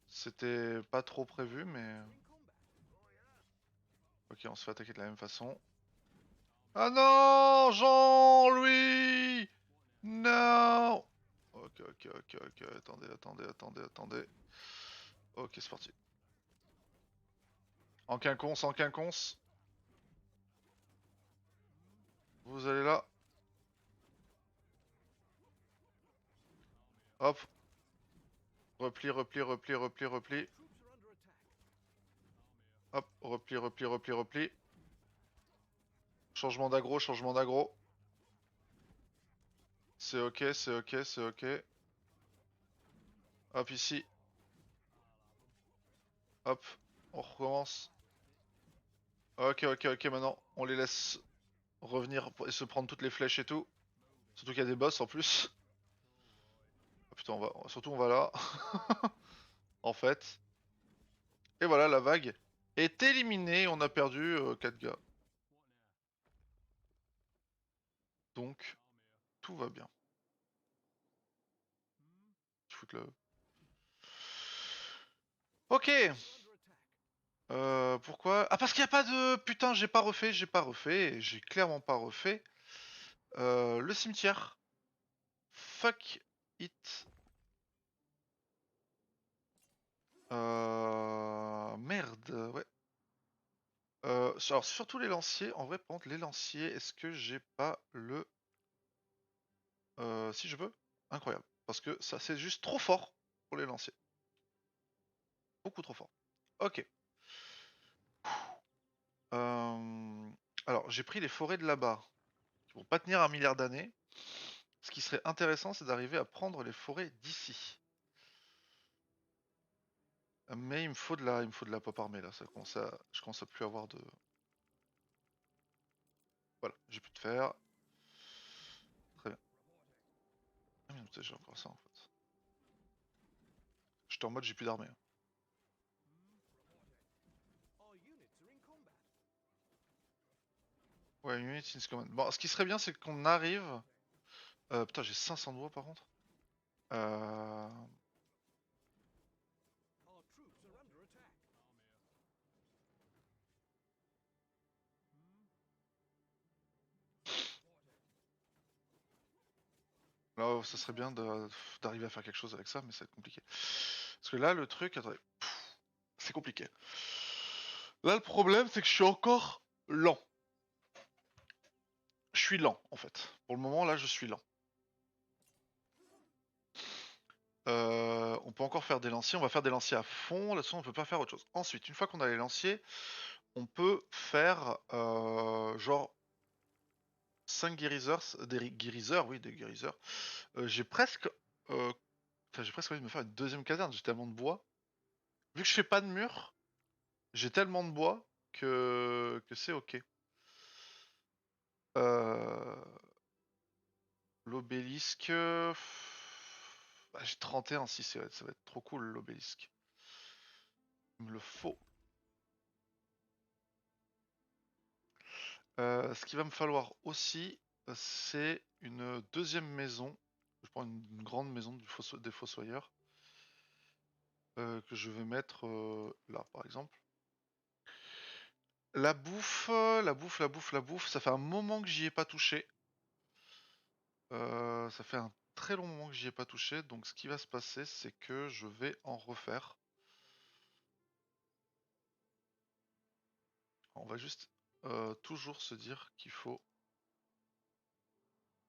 C'était pas trop prévu, mais... Ok, on se fait attaquer de la même façon. Ah non, Jean-Louis! Non! Ok, attendez. Ok, c'est parti. En quinconce. Vous allez là. Hop. Repli, repli, repli, repli, repli. Hop, repli, repli, repli, repli. Changement d'aggro, changement d'aggro. C'est ok, c'est ok, c'est ok. Hop, ici. Hop, on recommence. Ok, ok, ok, maintenant, on les laisse revenir et se prendre toutes les flèches et tout. Surtout qu'il y a des boss en plus. Ah putain, surtout on va là. En fait. Et voilà, la vague est éliminée. On a perdu 4 gars. Donc, tout va bien. Foutre le... Ok. Pourquoi? Ah, parce qu'il n'y a pas de... Putain, j'ai pas refait, j'ai clairement pas refait. Le cimetière. Fuck it. Merde, ouais. Alors surtout les lanciers, en vrai par contre les lanciers, est-ce que j'ai pas le... Si je veux, incroyable. Parce que ça c'est juste trop fort pour les lanciers. Beaucoup trop fort. Ok. Alors j'ai pris les forêts de là-bas, qui vont pas tenir 1 milliard d'années. Ce qui serait intéressant c'est d'arriver à prendre les forêts d'ici. Mais il me faut de la pop armée là, je commence à plus avoir de... Voilà, j'ai plus de fer. Très bien. Ah mais j'ai encore ça en fait. J'étais en mode j'ai plus d'armée, hein. Ouais, unit in command. Bon, ce qui serait bien c'est qu'on arrive... putain j'ai 500 de bois par contre. Euh... Là, ça serait bien d'arriver à faire quelque chose avec ça, mais ça va être compliqué. Parce que là, le truc, attendez, c'est compliqué. Là, le problème, c'est que je suis encore lent. Je suis lent, en fait. Pour le moment, là, je suis lent. On peut encore faire des lanciers. On va faire des lanciers à fond. Là-dessus, on peut pas faire autre chose. Ensuite, une fois qu'on a les lanciers, on peut faire genre 5 guérisseurs, des guérisseurs, oui, des guérisseurs. J'ai presque, j'ai presque envie de me faire une deuxième caserne. J'ai tellement de bois. Vu que je fais pas de mur, j'ai tellement de bois que c'est ok. Euh, L'obélisque. Bah, j'ai 31 si ça va être trop cool l'obélisque. Il me le faut. Ce qu'il va me falloir aussi, c'est une deuxième maison. Je prends une grande maison des fossoyeurs. Que je vais mettre là par exemple. La bouffe, la bouffe, la bouffe, la bouffe. Ça fait un moment que j'y ai pas touché. Ça fait un très long moment que j'y ai pas touché, donc ce qui va se passer, c'est que je vais en refaire. On va juste toujours se dire qu'il faut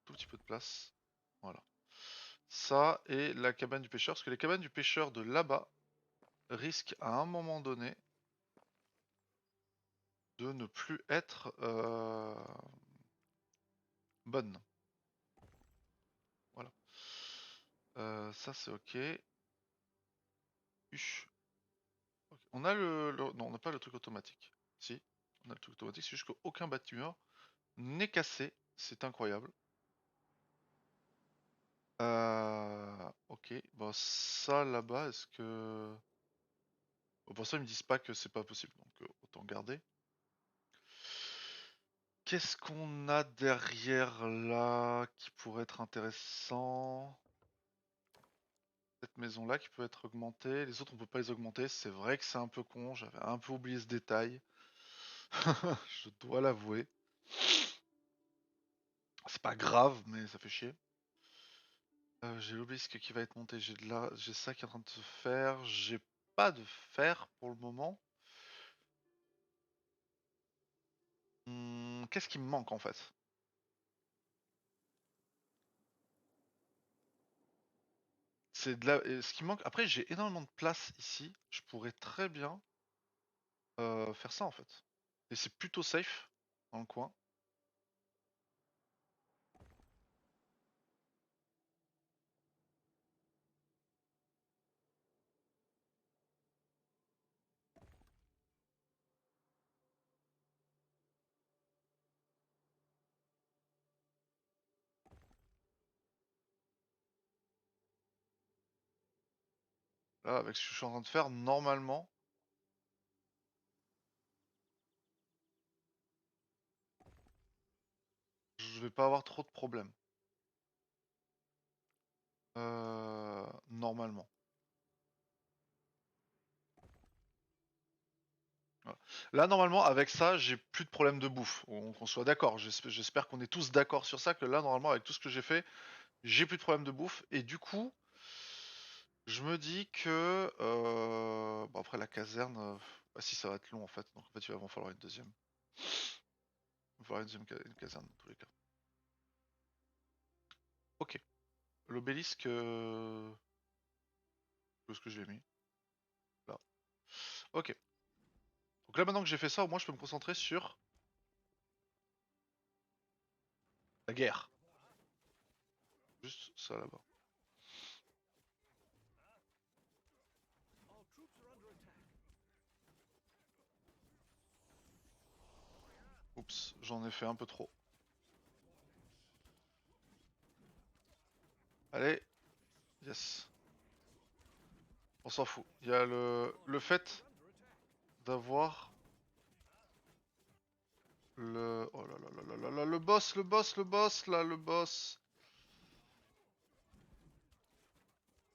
tout petit peu de place. Voilà. Ça et la cabane du pêcheur, parce que les cabanes du pêcheur de là-bas risquent à un moment donné de ne plus être bonnes. Voilà. Ça c'est ok. Ok. On a non, on n'a pas le truc automatique. Si, on a le truc automatique, c'est juste qu'aucun bâtiment n'est cassé. C'est incroyable. Ok. Bon, ça là-bas, est-ce que... Bon, pour ça, ils me disent pas que c'est pas possible, donc autant garder. Qu'est-ce qu'on a derrière là qui pourrait être intéressant? Cette maison-là qui peut être augmentée. Les autres, on peut pas les augmenter. C'est vrai que c'est un peu con. J'avais un peu oublié ce détail. Je dois l'avouer. C'est pas grave, mais ça fait chier. J'ai l'obélisque qui va être monté. J'ai ça qui est en train de se faire. J'ai pas de fer pour le moment. Qu'est-ce qui me manque en fait? « C'est de la... et ce qui manque... Après, j'ai énormément de place ici. Je pourrais très bien faire ça en fait. Et c'est plutôt safe dans le coin. Là, avec ce que je suis en train de faire, normalement, je vais pas avoir trop de problèmes. Normalement. Voilà. Là, normalement, avec ça, j'ai plus de problème de bouffe. Qu'on soit d'accord. J'espère qu'on est tous d'accord sur ça, que là, normalement, avec tout ce que j'ai fait, j'ai plus de problème de bouffe. Et du coup, je me dis que... Bon, après, la caserne... bah si, ça va être long, en fait. Donc, en fait, il va en falloir une deuxième. Il va falloir une deuxième une caserne, dans tous les cas. Ok. L'obélisque... Où est-ce que je l'ai mis? Là. Ok. Donc là, maintenant que j'ai fait ça, au moins, je peux me concentrer sur... la guerre. Juste ça, là-bas. Oups, j'en ai fait un peu trop. Allez, yes. On s'en fout. Il y a le fait d'avoir le... Oh là là là là là là, le boss, là, le boss.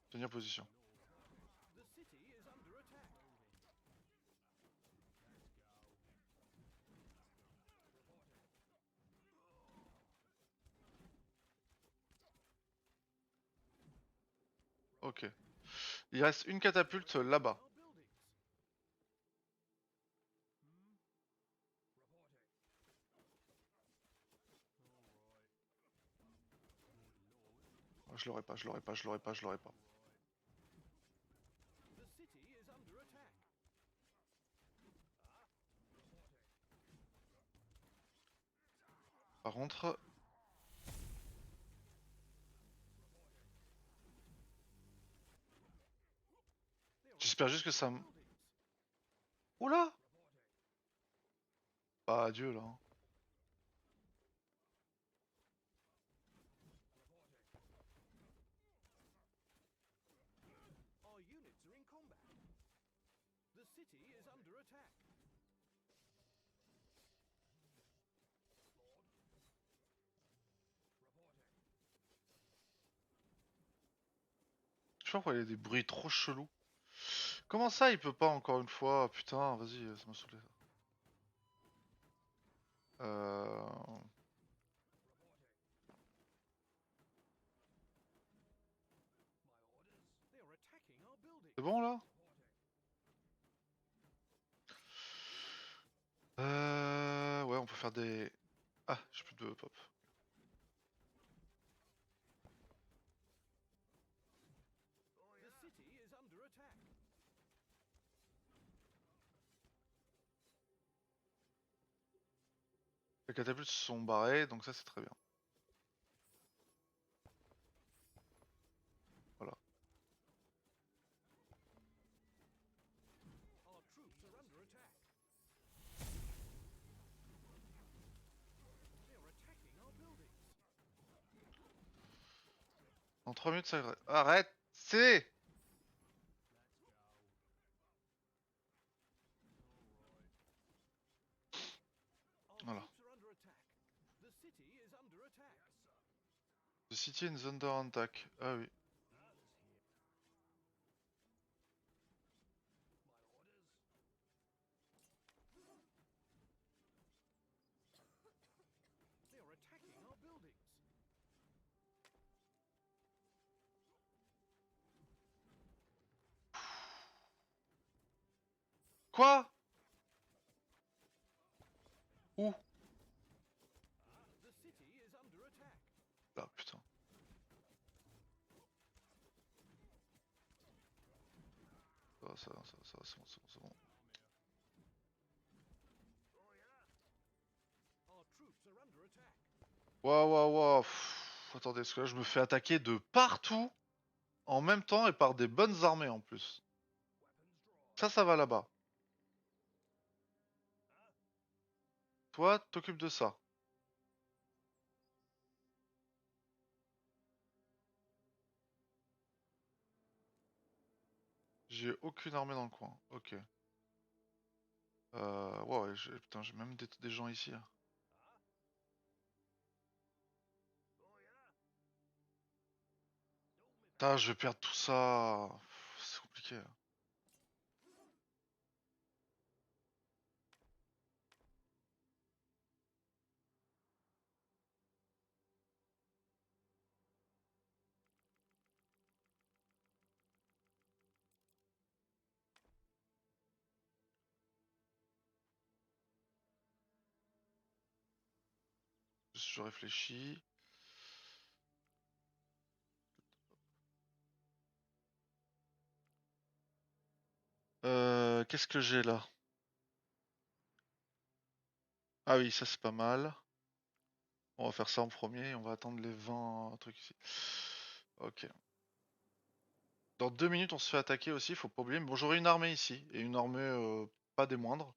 Tenir position. Ok. Il reste une catapulte là-bas. Oh, je l'aurais pas, je l'aurais pas, je l'aurais pas, je l'aurais pas. Par contre... J'espère juste que ça me... Oula! Bah adieu là. Hein. Je sais pas pourquoi il y a des bruits trop chelous. Comment ça il peut pas encore une fois? Putain, vas-y, ça m'a saoulé. Euh... C'est bon là? Ouais, on peut faire des... Ah, j'ai plus de pop. Les catapultes se sont barrées, donc ça c'est très bien. Voilà. Dans 3 minutes ça... Arrête! C'est... Voilà. The city is under attack. Ah oui. Quoi? Où? Là, putain. c'est bon, c'est bon, c'est bon. Waouh, waouh, waouh. Attendez, parce que là, je me fais attaquer de partout en même temps et par des bonnes armées en plus. Ça va là-bas. Toi, t'occupes de ça. J'ai aucune armée dans le coin. Ok. Ouais, putain, j'ai même des gens ici, là. Putain, je vais perdre tout ça. C'est compliqué, là. Je réfléchis. Qu'est-ce que j'ai là? Ah oui, ça c'est pas mal. On va faire ça en premier, on va attendre les 20 trucs ici. Ok. Dans 2 minutes, on se fait attaquer aussi, faut pas oublier. Bon, j'aurai une armée ici, et une armée pas des moindres.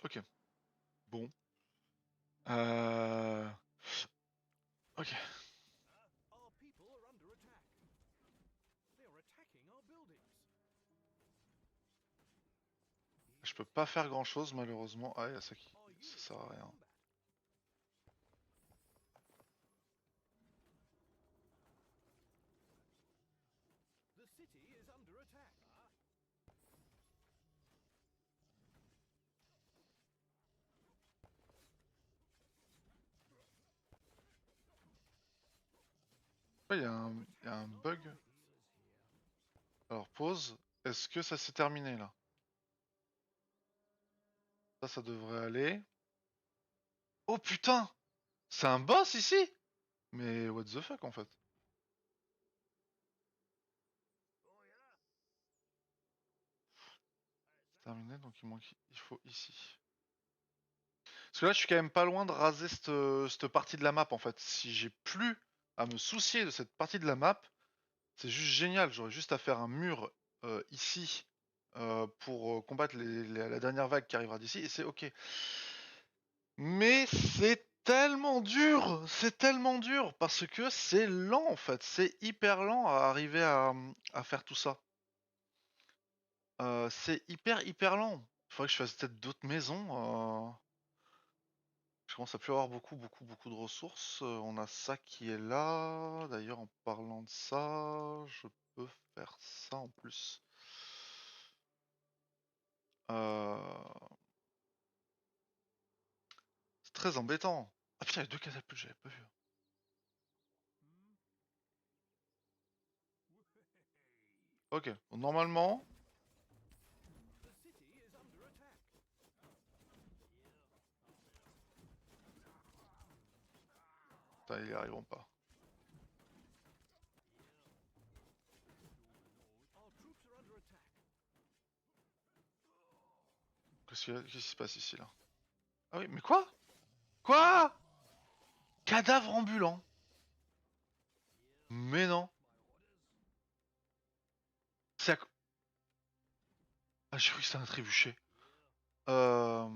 Ok. Bon. Euh... Ok. Je peux pas faire grand chose malheureusement. Ah, y'a ça qui. Ça sert à rien. Ouais, y a un bug. Alors, pause. Est-ce que ça s'est terminé là? Ça devrait aller. Oh putain! C'est un boss ici? Mais what the fuck en fait? C'est terminé, donc il faut ici. Parce que là, je suis quand même pas loin de raser cette partie de la map en fait. Si j'ai plus à me soucier de cette partie de la map, c'est juste génial. J'aurais juste à faire un mur ici pour combattre la dernière vague qui arrivera d'ici et c'est ok. Mais c'est tellement dur parce que c'est lent en fait. C'est hyper lent à arriver à faire tout ça. C'est hyper lent. Il faudrait que je fasse peut-être d'autres maisons. Je commence à plus avoir beaucoup de ressources. On a ça qui est là. D'ailleurs, en parlant de ça, je peux faire ça en plus. Euh, C'est très embêtant. Ah putain, il y a deux catapultes, j'avais pas vu. Ok, donc normalement. Putain, ils y arriveront pas. Qu'est-ce qui se passe ici là? Ah oui, mais quoi? Quoi? Cadavre ambulant? Mais non. C'est à... Ah, j'ai cru que c'était un trébuchet. Euh...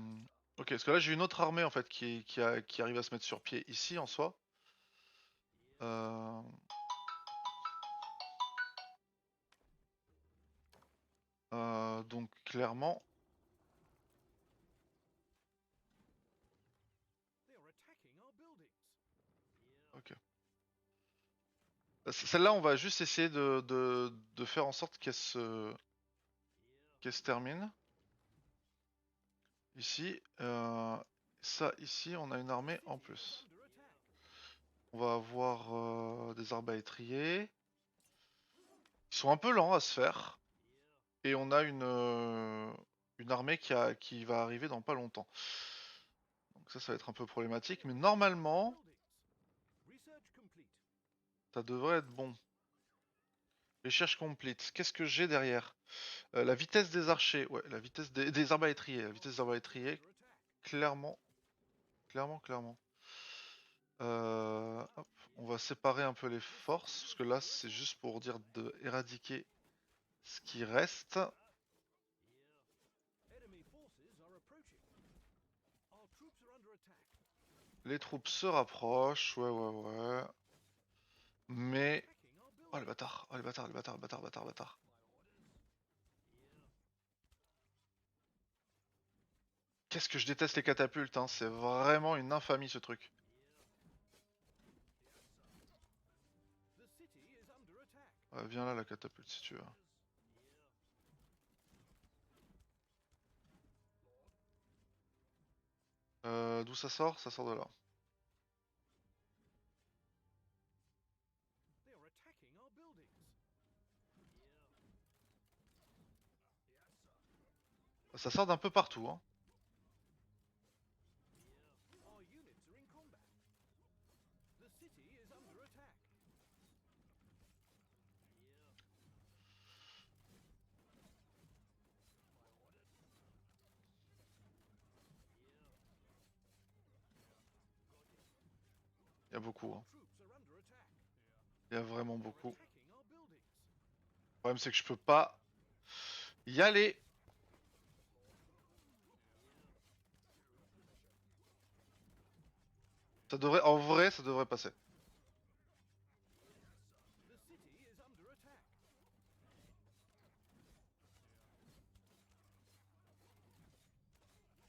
Ok, parce que là j'ai une autre armée en fait qui arrive à se mettre sur pied ici en soi. Euh... Donc clairement. Ok. Celle-là, on va juste essayer de faire en sorte qu'elle se termine. Ici, ça ici, on a une armée en plus. On va avoir des arbres à étrier. Ils sont un peu lents à se faire. Et on a une armée qui va arriver dans pas longtemps. Donc ça va être un peu problématique. Mais normalement, Ça devrait être bon. Recherche complete. Qu'est-ce que j'ai derrière? La vitesse des archers. Ouais, la vitesse des arbalétriers. La vitesse des arbalétriers. Clairement. Clairement. Hop. On va séparer un peu les forces. Parce que là, c'est juste pour dire de éradiquer ce qui reste. Les troupes se rapprochent. Ouais. Mais... Oh le bâtard. Oh le bâtard. Qu'est-ce que je déteste les catapultes, hein. C'est vraiment une infamie ce truc. Ouais, viens là la catapulte si tu veux. D'où ça sort? Ça sort de là. Ça sort d'un peu partout, hein. Il y a beaucoup, hein. Il y a vraiment beaucoup. Le problème c'est que je peux pas y aller. Ça devrait, en vrai, ça devrait passer.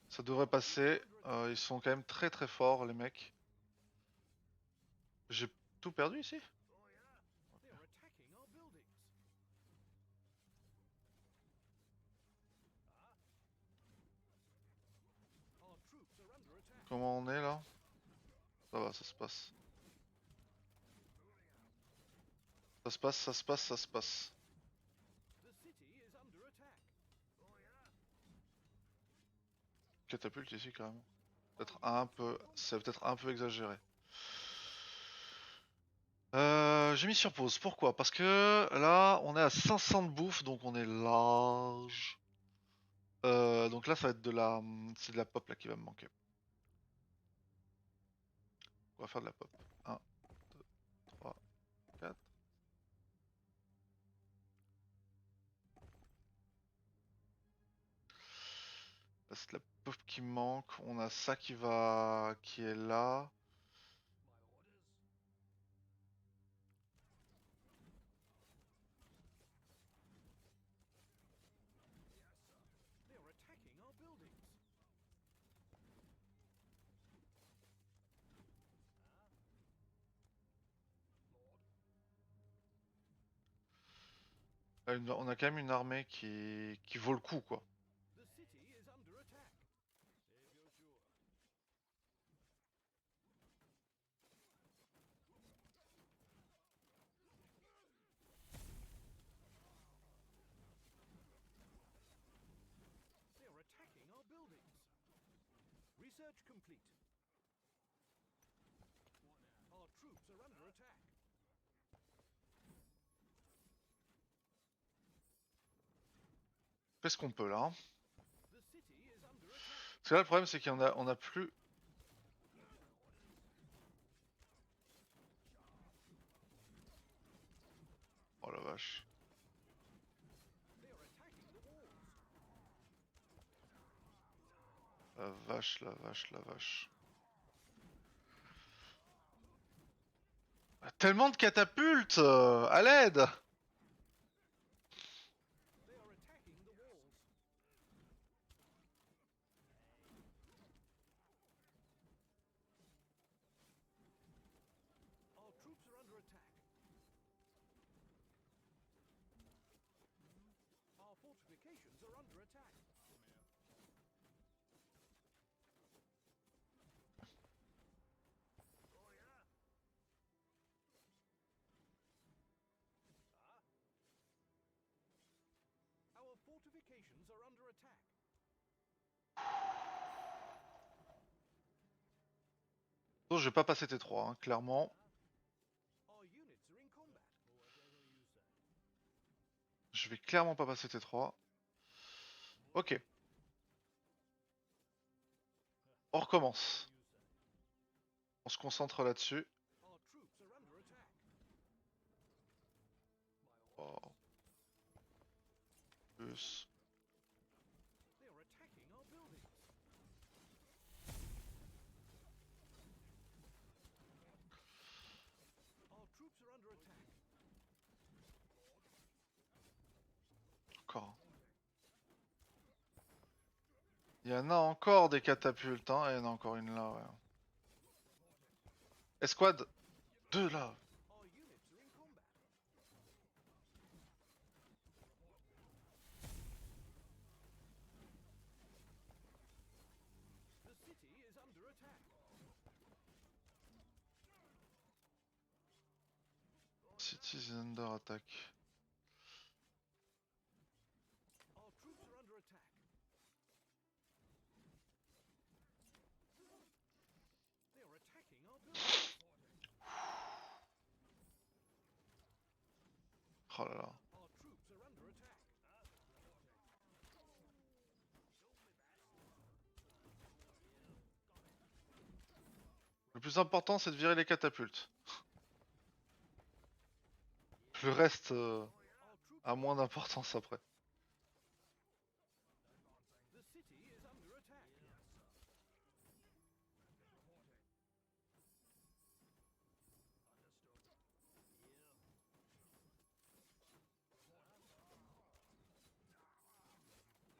Ça devrait passer. Ils sont quand même très forts les mecs. J'ai tout perdu ici? Comment on est là? Ça va, ça se passe. Ça se passe. Catapulte ici carrément. Peut-être un peu. C'est peut-être un peu exagéré. J'ai mis sur pause. Pourquoi? Parce que là, on est à 500 de bouffe, donc on est large. Donc là, ça va être c'est de la pop là qui va me manquer. On va faire de la pop. 1, 2, 3, 4. Là, c'est de la pop qui me manque. On a ça qui est là. On a quand même une armée qui vaut le coup, quoi. Fait ce qu'on peut là, hein. Parce que là, le problème, c'est on a plus. Oh la vache. La vache. Tellement de catapultes à l'aide. Donc, je vais pas passer T3, hein, clairement. je vais clairement pas passer T3. Ok. On recommence. On se concentre là-dessus. Oh. Plus. Encore. Il y en a encore des catapultes, hein. Il y en a encore une là, ouais. Escouade. Deux là. City is under attack. Oh là là. Le plus important, c'est de virer les catapultes. Le reste a moins d'importance après.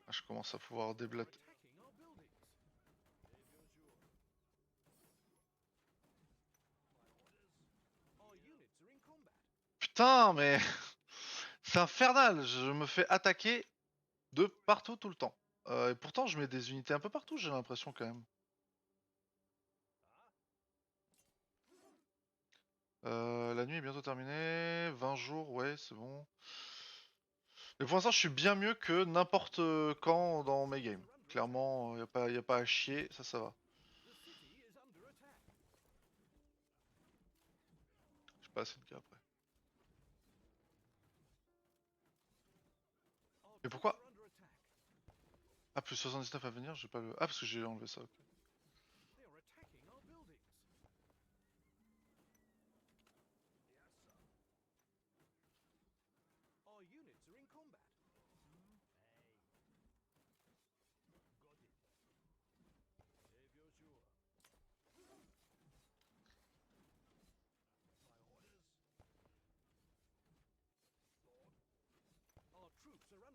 Ah, je commence à pouvoir déblater. Putain, mais c'est infernal. Je me fais attaquer de partout tout le temps. Et pourtant, je mets des unités un peu partout, j'ai l'impression quand même. La nuit est bientôt terminée. 20 jours, ouais, c'est bon. Mais pour l'instant, je suis bien mieux que n'importe quand dans mes games. Clairement, y a pas à chier, ça va. J'ai pas assez de gars après. Mais pourquoi? Ah, plus 79 à venir, j'ai pas le... Ah, parce que j'ai enlevé ça, ok.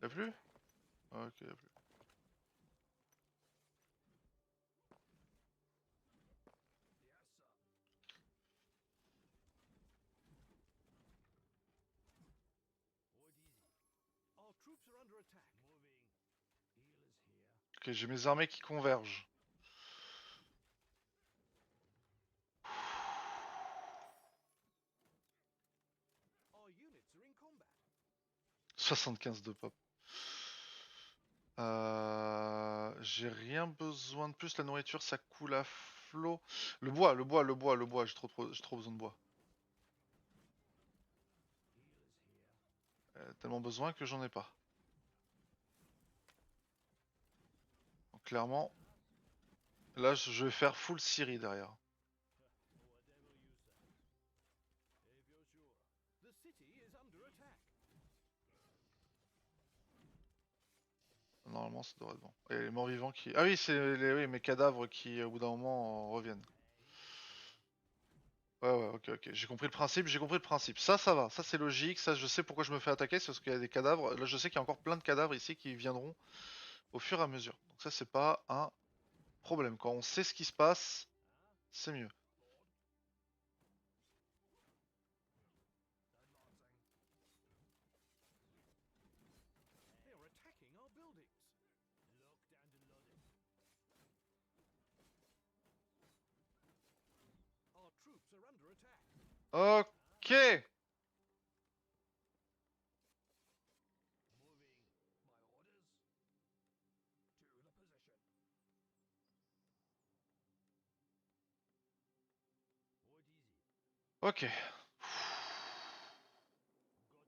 Y'a plus? Ah, ok, y'a plus. Ok, j'ai mes armées qui convergent. 75 de pop. J'ai rien besoin de plus, la nourriture ça coule à flot. Le bois, j'ai trop besoin de bois. Tellement besoin que j'en ai pas. Donc clairement, là je vais faire full Syrie derrière. Normalement ça devrait être bon. Et les morts vivants qui... Ah oui, c'est oui, mes cadavres qui au bout d'un moment reviennent. Ouais, ouais, ok, ok. J'ai compris le principe, j'ai compris le principe. Ça va, ça c'est logique, ça je sais pourquoi je me fais attaquer, c'est parce qu'il y a des cadavres. Là je sais qu'il y a encore plein de cadavres ici qui viendront au fur et à mesure. Donc ça c'est pas un problème. Quand on sait ce qui se passe, c'est mieux. Ok. Ok.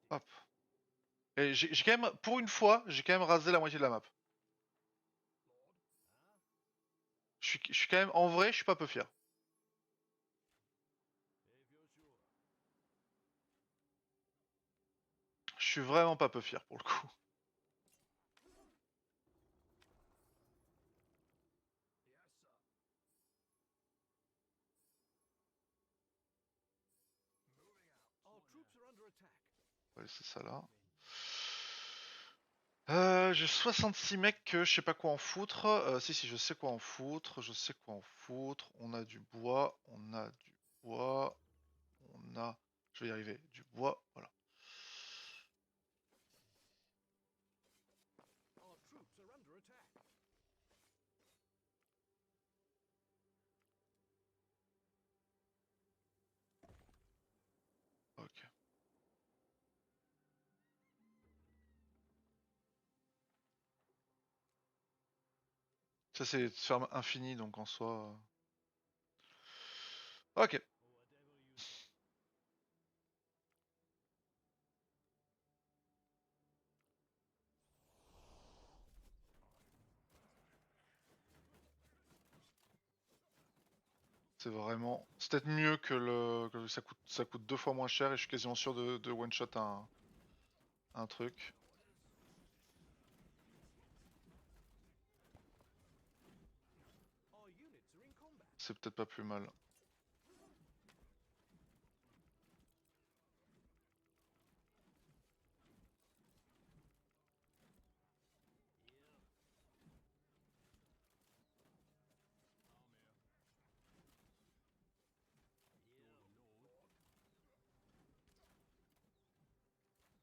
Hop. Et j'ai quand même, pour une fois, j'ai quand même rasé la moitié de la map. Je suis quand même, en vrai, je suis pas peu fier. Je suis vraiment pas peu fier pour le coup. On va laisser ça là. J'ai 66 mecs que je sais pas quoi en foutre. Si, je sais quoi en foutre. Je sais quoi en foutre. On a du bois. On a du bois. On a. Je vais y arriver. Du bois. Voilà. Ok. Ça, c'est ferme infini, donc en soi. Ok. C'est vraiment. C'est peut-être mieux que ça coûte 2 fois moins cher et je suis quasiment sûr de one shot un truc. C'est peut-être pas plus mal.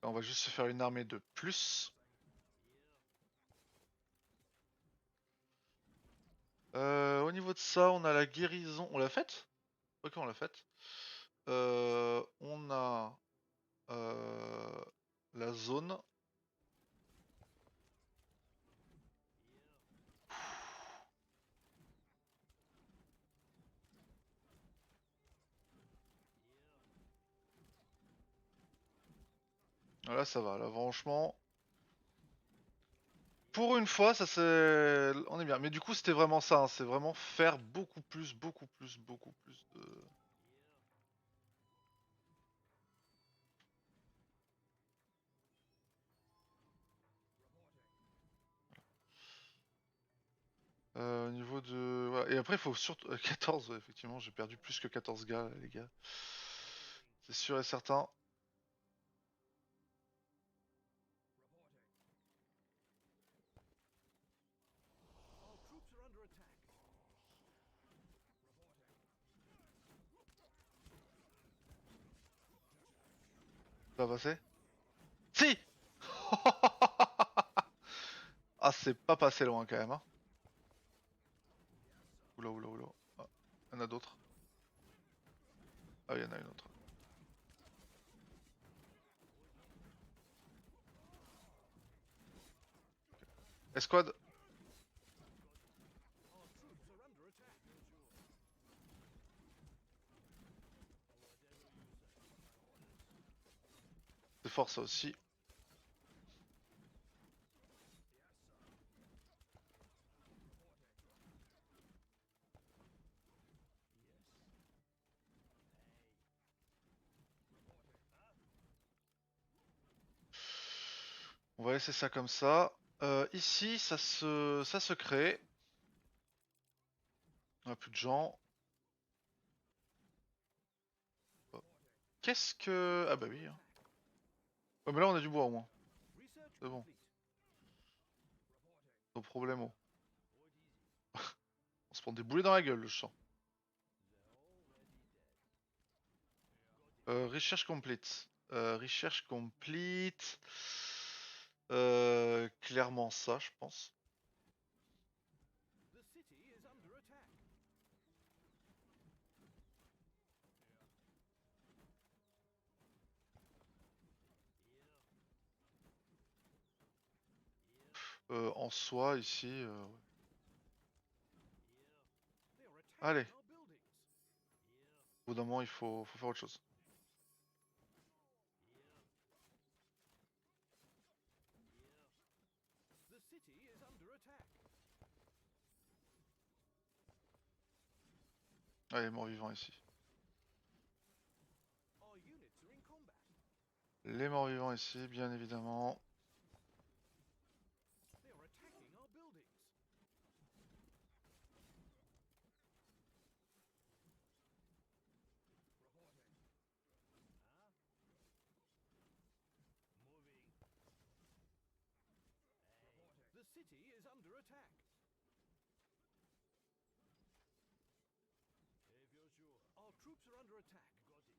On va juste se faire une armée de plus. Au niveau de ça, on a la guérison. On l'a faite? Ok, on l'a faite. On a euh, la zone. Là, ça va. Là, franchement, pour une fois, ça c'est, on est bien. Mais du coup, c'était vraiment ça. Hein, c'est vraiment faire beaucoup plus, beaucoup plus, beaucoup plus de. Au niveau de. Voilà. Et après, il faut surtout. 14, ouais, effectivement, j'ai perdu plus que 14 gars, les gars. C'est sûr et certain. Ça va passer? Si! Ah, c'est pas passé loin quand même. Hein. Oula, oula, oula. Ah, il y en a d'autres. Ah, il y en a une autre. Escouade. C'est fort ça aussi. On va laisser ça comme ça. Ici, ça se crée. On a plus de gens. Oh. Qu'est-ce que... Ah bah oui. Hein. Ouais, mais là, on a du bois au moins. C'est bon. Nos problèmes. Oh. On se prend des boulets dans la gueule, je sens. Recherche complete. Recherche complete. Clairement ça, je pense. En soi, ici... ouais. Allez. Au bout d'un moment, faut faire autre chose. city is under attack. Ah, les morts vivants ici. Our units are in combat. Les morts vivants ici, bien évidemment. They are attacking our buildings. Reporting. Moving. Reporting. The city is under attack. If you're sure. Our troops are under attack. Got it.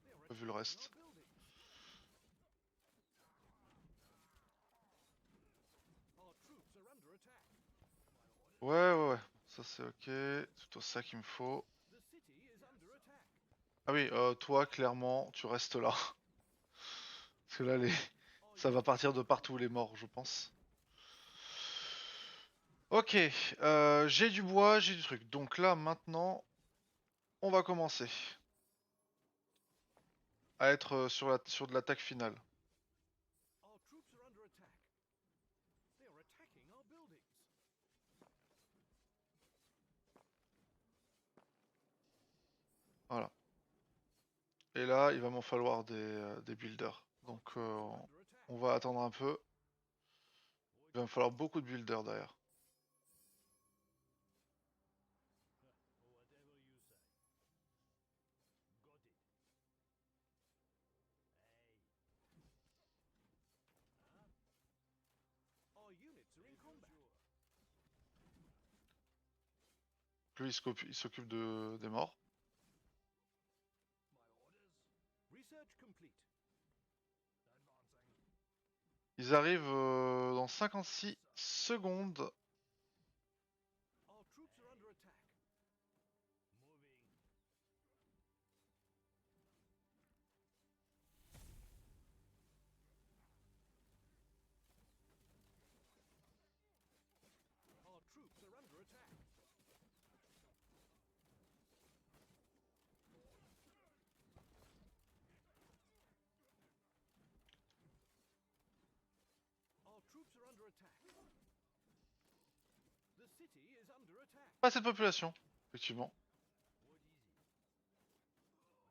They are Pas vu le attacking reste. our buildings. Our troops are under attack. Ouais. Ça c'est ok. C'est plutôt ça qu'il me faut. The city is under attack. Ah oui, toi, clairement, tu restes là. Parce que là, Our ça va units partir are de in partout, combat. les morts, je pense. Ok, j'ai du bois, j'ai du truc. Donc là, maintenant, on va commencer à être sur de l'attaque finale. Our troops are under attack. They are attacking our buildings. Voilà. Et là, il va m'en falloir des builders. Our Donc, troops are under attack. on va attendre un peu. Il va me falloir beaucoup de builders derrière. Whatever you say. Got it. Hey. Our units are in combat. Lui, il s'occupe des morts. My orders. Research complete. Advancing. Ils arrivent dans 56 secondes. Our troops are under attack. Moving. Our troops are under attack. Our troops are under attack. The city is under attack. Pas cette population, effectivement. What easy.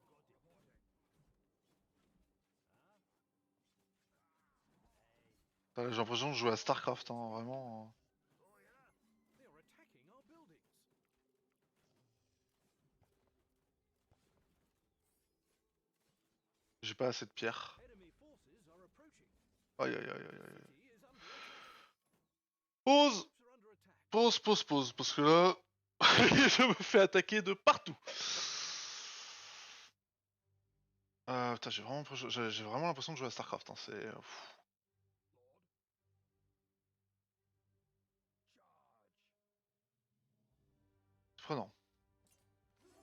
Got it. Reporting. Hey. J'ai l'impression de jouer à StarCraft, hein, vraiment. Oh yeah. They are attacking our buildings. J'ai pas assez de pierres. Enemy forces are approaching. Aïe. City is under attack. Pause, Troops are under attack. pause, parce que là, je me fais attaquer de partout. Putain, j'ai vraiment l'impression de jouer à StarCraft, hein, c'est... Lord. Charge. prenant. Yes,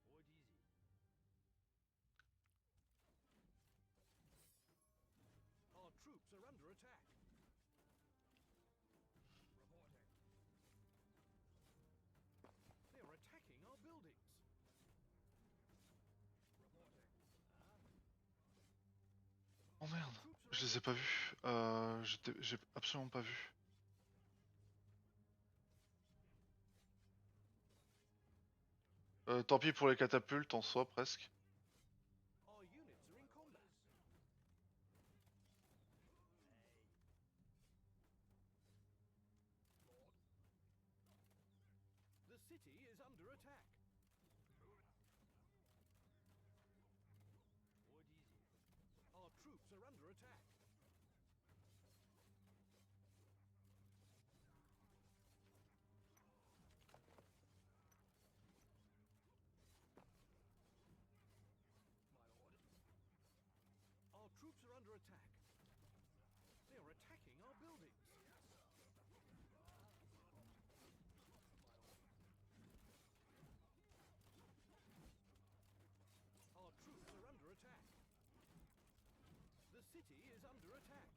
sir. What easy. Our troops are under attack. Reporting. They are attacking our buildings. Reporting. Oh merde, Troops are je les under ai pas vus. J'ai absolument pas vu. Tant pis pour les catapultes en soi, presque. Our units are in combat. Lord. The city is under attack. What easy. Our troops are under attack. My lord. Our troops are under attack. They are attacking our buildings. Our troops are under attack. The city is under attack.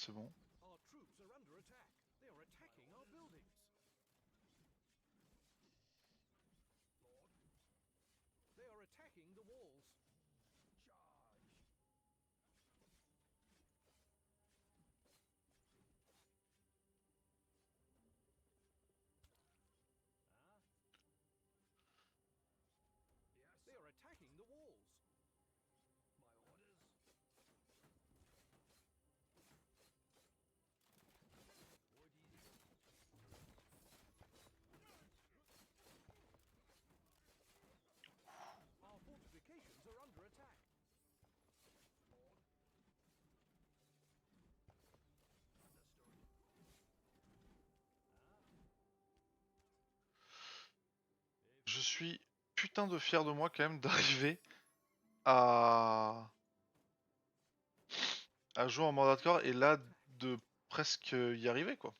c'est bon. Our troops are under attack. They are attacking our buildings. Lord. They are attacking the walls. Charge. Huh? Yes. They are attacking the walls. My orders. What is it? Our fortifications are under attack. Lord. Understood. Je suis putain de fier de moi quand même d'arriver à... à jouer en mode hardcore et là de presque y arriver quoi.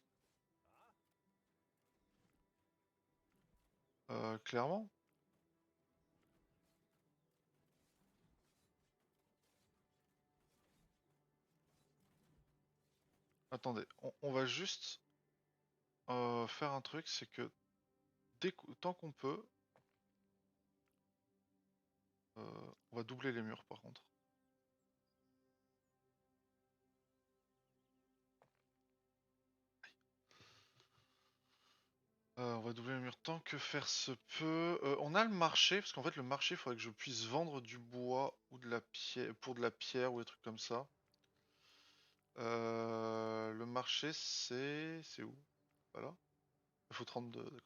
Clairement. Attendez, on va juste faire un truc, c'est que tant qu'on peut, on va doubler les murs par contre. On va doubler les murs tant que faire se peut. On a le marché, parce qu'en fait le marché, il faudrait que je puisse vendre du bois ou de la pierre, pour de la pierre ou des trucs comme ça. Le marché, c'est où? Voilà. Il faut 32, d'accord.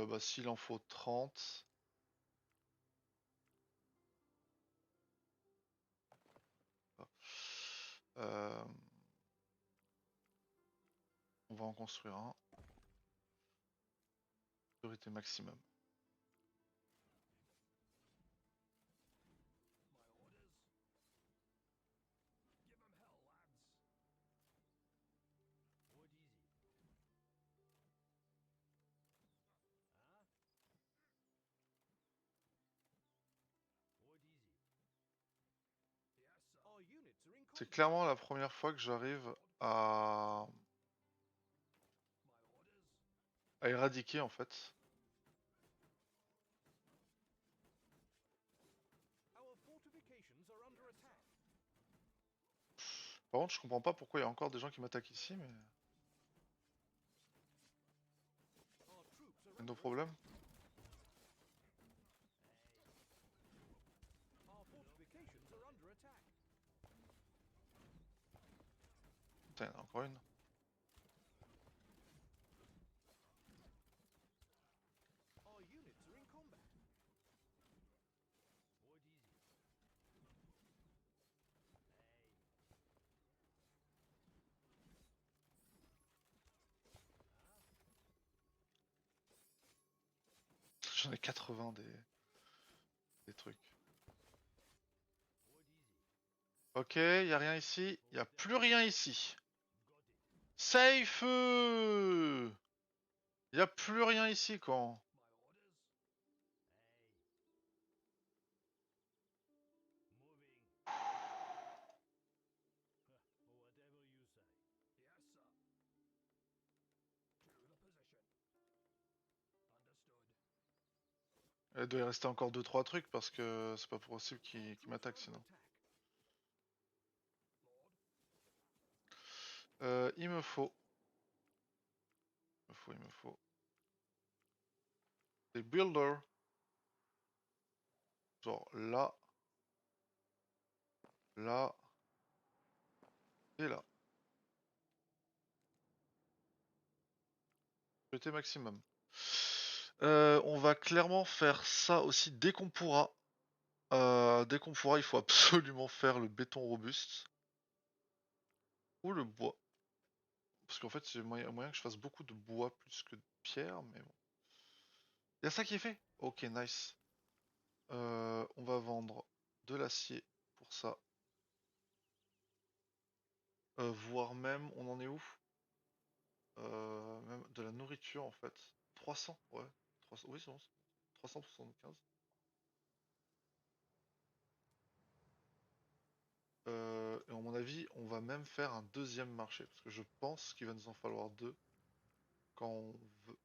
Bah s'il en faut 30. Ah. Euh, On va en construire un. Priorité maximum. My orders. Give them hell, lads. What is it? Huh? What is it? Yes, sir. Our units are in C'est combat. clairement la première fois que j'arrive à My orders. éradiquer en fait. Our fortifications are under attack. Par contre, je comprends pas pourquoi il y a encore des gens qui m'attaquent ici, mais Our troops are nos under problèmes. attack. Our fortifications are under attack. Putain, il y en a encore une. Our units are in combat. What is it? Hey. J'en ai 80 des trucs. What is it? Ok, il y a rien ici. Il y a plus rien ici. Got it. Safe. Il y a plus rien ici quand. My orders. Hey. Moving. Whatever you say. Yes, sir. To the position. Understood. Il doit y rester encore 2-3 trucs parce que c'est pas possible Our qu'ils troops m'attaquent are under sinon. attack. Lord. Il me faut. Il me faut. Des builders. Genre là. Là. Et là. Priorité maximum. On va clairement faire ça aussi dès qu'on pourra. Dès qu'on pourra, il faut absolument faire le béton robuste. Ou le bois. Parce qu'en fait, j'ai moyen que je fasse beaucoup de bois plus que de pierre, mais bon. Il y a ça qui est fait. Ok, nice. On va vendre de l'acier pour ça. Voire même, on en est où? Même de la nourriture en fait. 300, ouais. 300, oui, c'est bon. 375. Et à mon avis, on va même faire un deuxième marché. Parce que je pense qu'il va nous en falloir deux. Quand on veut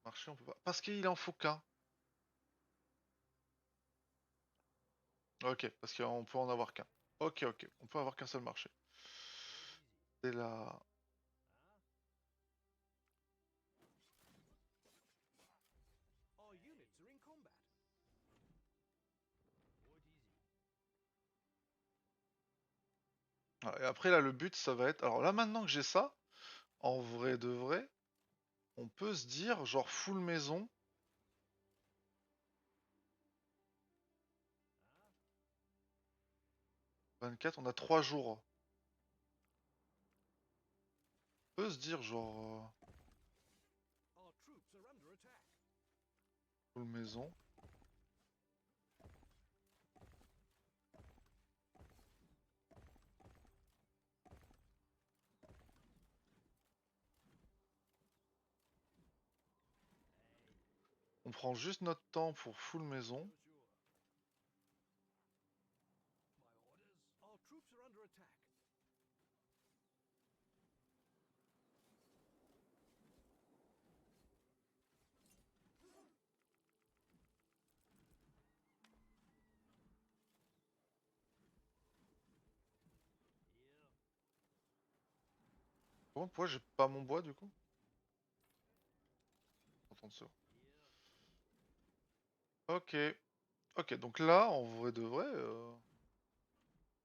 marcher, on peut pas. Parce qu'il en faut qu'un. Ok, parce qu'on peut en avoir qu'un. Ok, ok. On peut avoir qu'un seul marché. C'est là. Our units are in combat. Voilà, et après, là, le but, ça va être. Alors là, maintenant que j'ai ça, en vrai de vrai, on peut se dire, genre, full maison. 24, on a 3 jours. On peut se dire, genre, Our troops are under attack. full maison. On prend juste notre temps pour full maison. My orders. Our troops are under attack. Pourquoi j'ai pas mon bois, du coup? Attends une seconde. Ok. Ok, donc là, en vrai de vrai,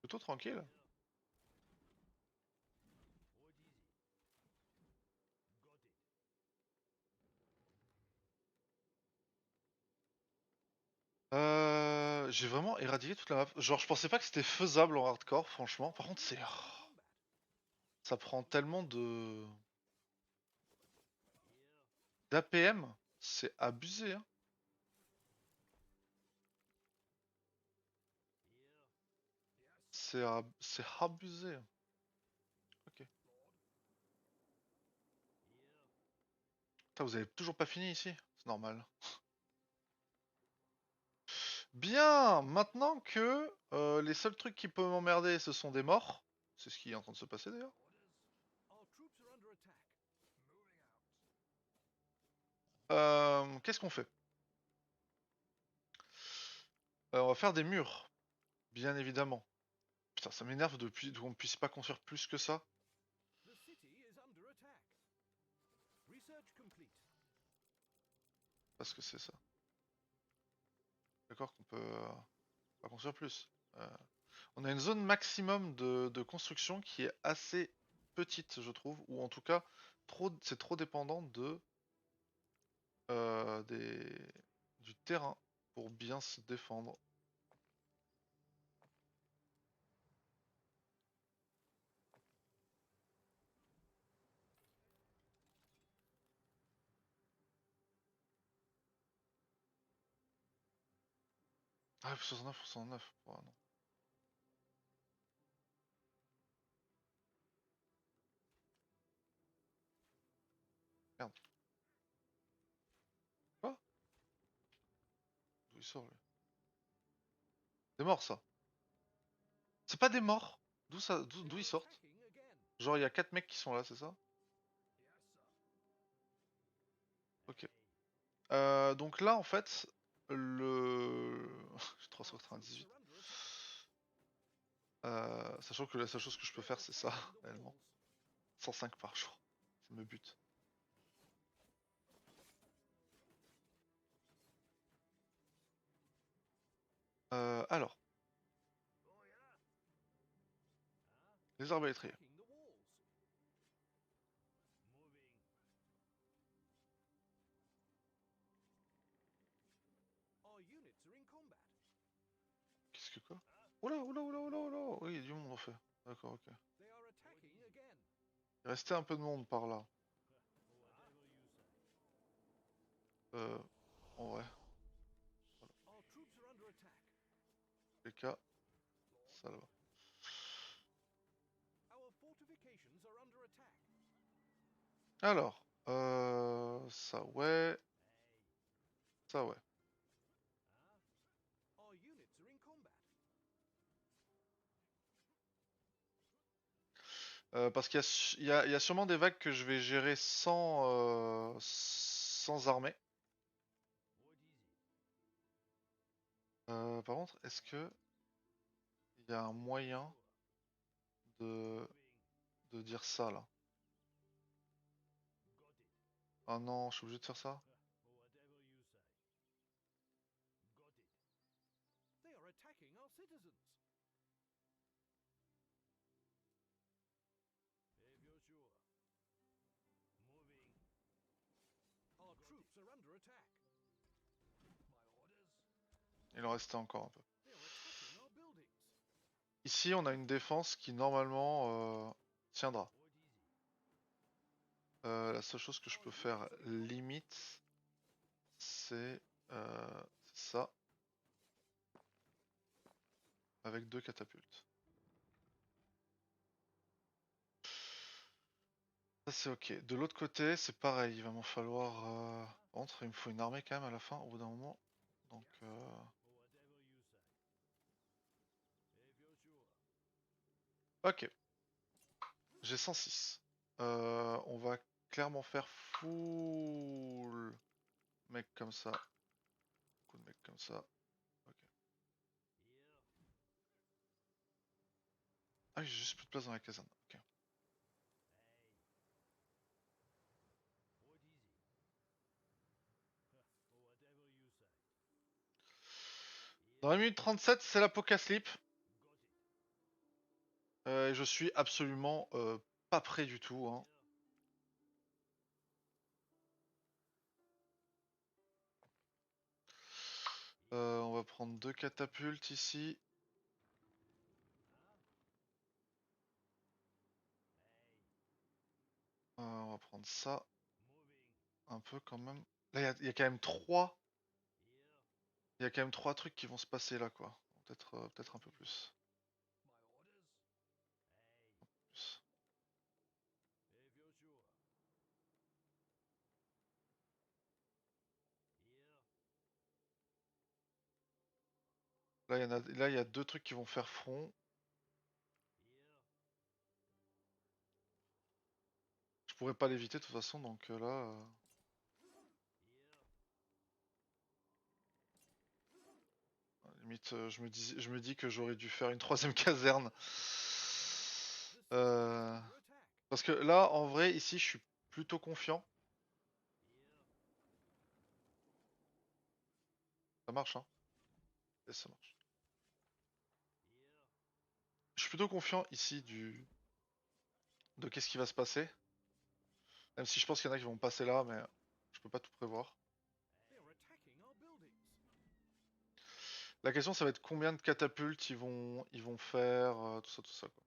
plutôt tranquille. J'ai vraiment éradiqué toute la map. Genre, je pensais pas que c'était faisable en hardcore, franchement. Par contre, c'est... Combat. Ça prend tellement de... d'APM. C'est abusé, hein. C'est abusé. Ok. Putain, vous avez toujours pas fini ici? C'est normal. Bien, maintenant que les seuls trucs qui peuvent m'emmerder, ce sont des morts. C'est ce qui est en train de se passer d'ailleurs. Our troops are under attack. Moving out. Qu'est-ce qu'on fait? On va faire des murs, bien évidemment. Putain, ça m'énerve depuis qu'on ne puisse pas construire plus que ça. The city is under attack. Research complete. Parce que c'est ça. D'accord qu'on peut pas construire plus. On a une zone maximum de construction qui est assez petite, je trouve. Ou en tout cas, c'est trop dépendant du terrain pour bien se défendre. Ah, 69 pour 69. Oh, non. Merde. Quoi? D'où il sort, lui? Des morts, ça. C'est pas des morts. D'où They ils are sortent? attacking again. Genre, il y a 4 mecs qui sont là, c'est ça? Yes, sir. Ok. Donc là, en fait, le... J'ai Our troops 398. are under attack. Sachant que la seule chose que je peux They faire, are c'est ça, attacking the réellement. walls. 105 par jour. Ça me bute. Alors, les arbalétriers. Attacking the walls. Moving. Our units are in combat. Qu'est-ce que quoi? Oula, oula, oula, oula, oula. Oui, il y a du monde en fait. D'accord, ok. They are attacking again. Il restait un peu de monde par là. Euh, En vrai. Our troops are under attack. Les cas, ça là-bas. Our fortifications are under attack. Alors, ça ouais, ça ouais. Our units are in combat. Parce qu'il y a sûrement des vagues que je vais gérer sans armée. Par contre, est-ce que il y a un moyen de, de dire ça là? Ah non, je suis obligé de faire ça? They are attacking our citizens. If you're sure. Moving. Our troops are under attack. My orders. Il en restait encore un peu. They are attacking our buildings. Ici, on a une défense qui normalement tiendra. La seule chose que je peux faire limite, c'est ça, avec 2 catapultes. Ça c'est ok. De l'autre côté, c'est pareil, il va m'en falloir... Entre, il me faut une armée quand même à la fin, au bout d'un moment. Donc... Ok. J'ai 106. On va clairement faire full mec comme ça. Beaucoup de mecs comme ça. Ok. Ah, j'ai juste plus de place dans la caserne. Ok. Dans la minute 37, c'est la Poca Slip. Je suis absolument pas prêt du tout. Hein. On va prendre 2 catapultes ici. On va prendre ça. Un peu quand même. Là, il y a quand même 3. Il y a quand même 3 trucs qui vont se passer là, quoi. Peut-être un peu plus. Plus. Là, il y a 2 trucs qui vont faire front. Je pourrais pas l'éviter de toute façon, donc là... Limite, je me dis que j'aurais dû faire une 3ème caserne. Parce que là, en vrai, ici, je suis plutôt confiant. Ça marche, hein. Et ça marche. Je suis plutôt confiant ici de qu'est-ce qui va se passer. Même si je pense qu'il y en a qui vont passer là, mais je peux pas tout prévoir. La question, ça va être combien de catapultes ils vont faire, tout ça, quoi.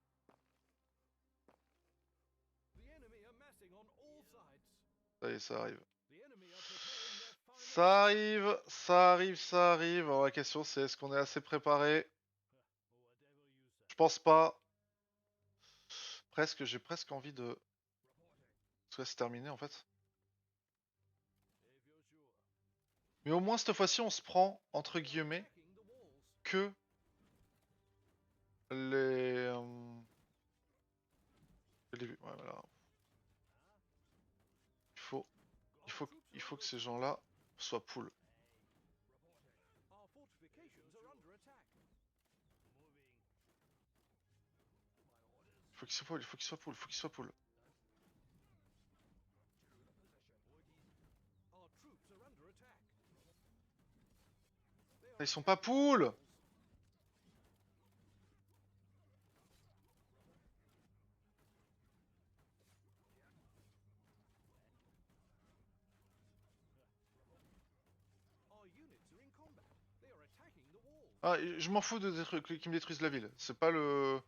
Ça y est, ça arrive. Ça arrive, ça arrive, ça arrive. Alors, la question, c'est est-ce qu'on est assez préparé? Je pense pas. Presque, j'ai presque envie de... Soit c'est terminé en fait. Mais au moins cette fois-ci on se prend, entre guillemets, que les... Ouais, voilà. Il faut que ces gens-là soient pull. Il faut qu'ils soient pull, il faut qu'ils soient pull, il faut qu'ils soient pull. Ils sont pas pull. Ah, je m'en fous de détruire, qu'ils me détruisent la ville. C'est pas le...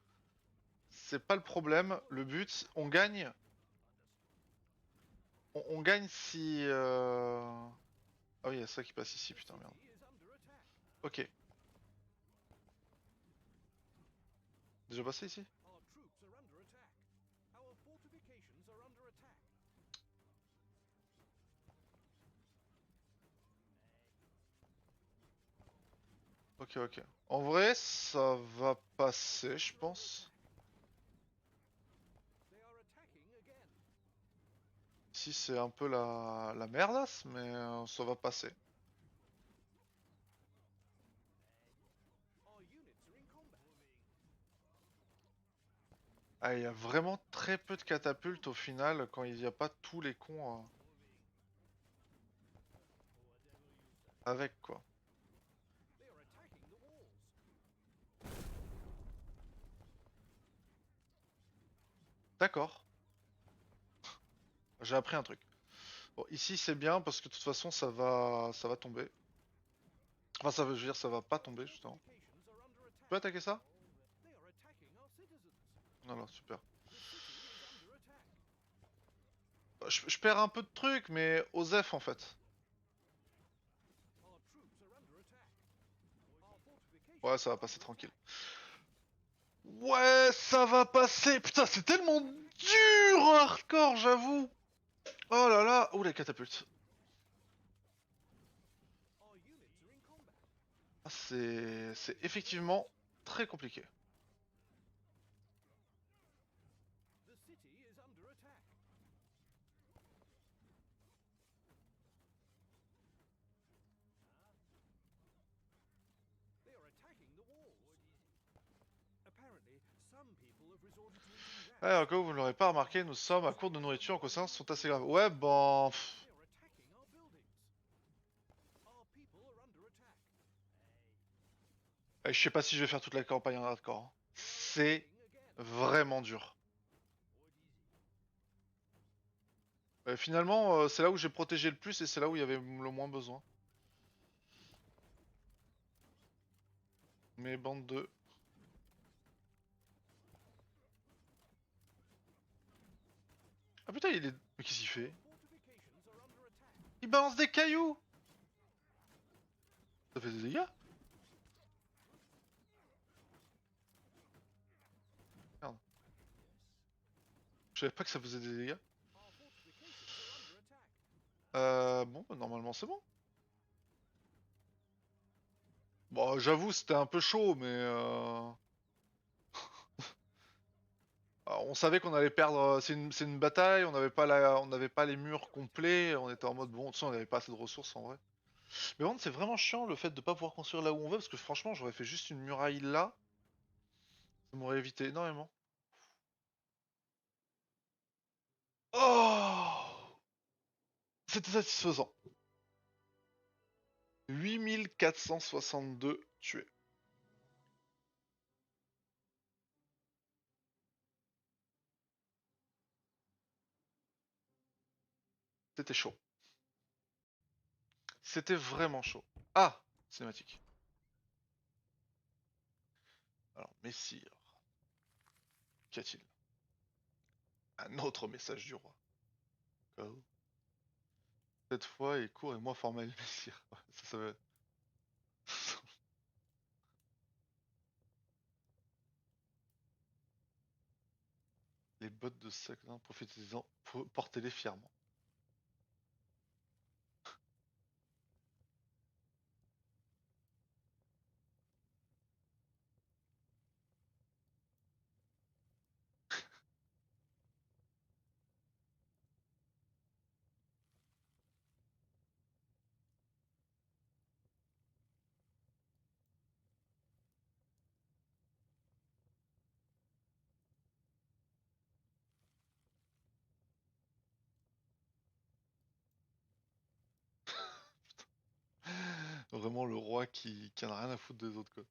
C'est pas le problème. Le but, on gagne. On gagne si... Ah oui, il y a ça qui passe ici, putain, merde. Ok. Déjà passé ici? Ok, ok. En vrai, ça va passer, je pense. ici c'est un peu la merdasse, mais ça va passer. Our units are in combat. Ah, il y a vraiment très peu de catapultes au final quand il n'y a pas tous les cons avec quoi. They are attacking the walls. D'accord, j'ai appris un truc. Bon, ici c'est bien parce que de toute façon ça va tomber. Enfin ça veut dire ça va pas tomber justement. Fortifications are under Tu peux attack. attaquer ça? They are attacking our citizens. Non, non, super. The city is under attack. Bah, je perds un peu de trucs, mais Osef en fait. Our troops are under attack. Our fortifications Ouais, ça va are passer under tranquille. attack. Ouais, ça va passer. Putain, c'est tellement dur en hardcore, j'avoue. Oh là là. Ouh, la catapulte. Our units are in combat. Ah, c'est effectivement très compliqué. The city is under attack. They are attacking the walls. Apparently, some people have resorted to eating rats. Alors, comme vous ne l'aurez pas remarqué, nous sommes à court de nourriture en conséquence sont assez graves. Ouais, bon. They are attacking our buildings. Our people are under attack. Je sais pas si je vais faire toute la campagne en hardcore, hein. C'est Attacking again. vraiment dur. Finalement, c'est là où j'ai protégé le plus et c'est là où il y avait le moins besoin. Mes bandes de... Ah putain, il est... Mais qu'est-ce qu'il fait? Fortifications are under attack. Il balance des cailloux! Ça fait des dégâts? Merde. Je savais pas que ça faisait des dégâts. Our fortifications are under attack. Bon, bah, normalement c'est bon. Bon, j'avoue, c'était un peu chaud, mais... alors, on savait qu'on allait perdre... c'est une bataille, on n'avait pas les murs complets, on était en mode, bon, tu sais, on n'avait pas assez de ressources en vrai. Mais bon, c'est vraiment chiant le fait de pas pouvoir construire là où on veut, parce que franchement, j'aurais fait juste une muraille là, ça m'aurait évité énormément. Oh! C'était satisfaisant. 8462 tués. C'était chaud. C'était vraiment chaud. Ah! Cinématique. Alors, messire. Qu'y a-t-il? Un autre message du roi. Oh. Cette fois est court et moins formel, messire. Ouais, ça va... Les bottes de Sakhin, prophétisant, portez-les fièrement. Vraiment le roi qui en a rien à foutre des autres, quoi.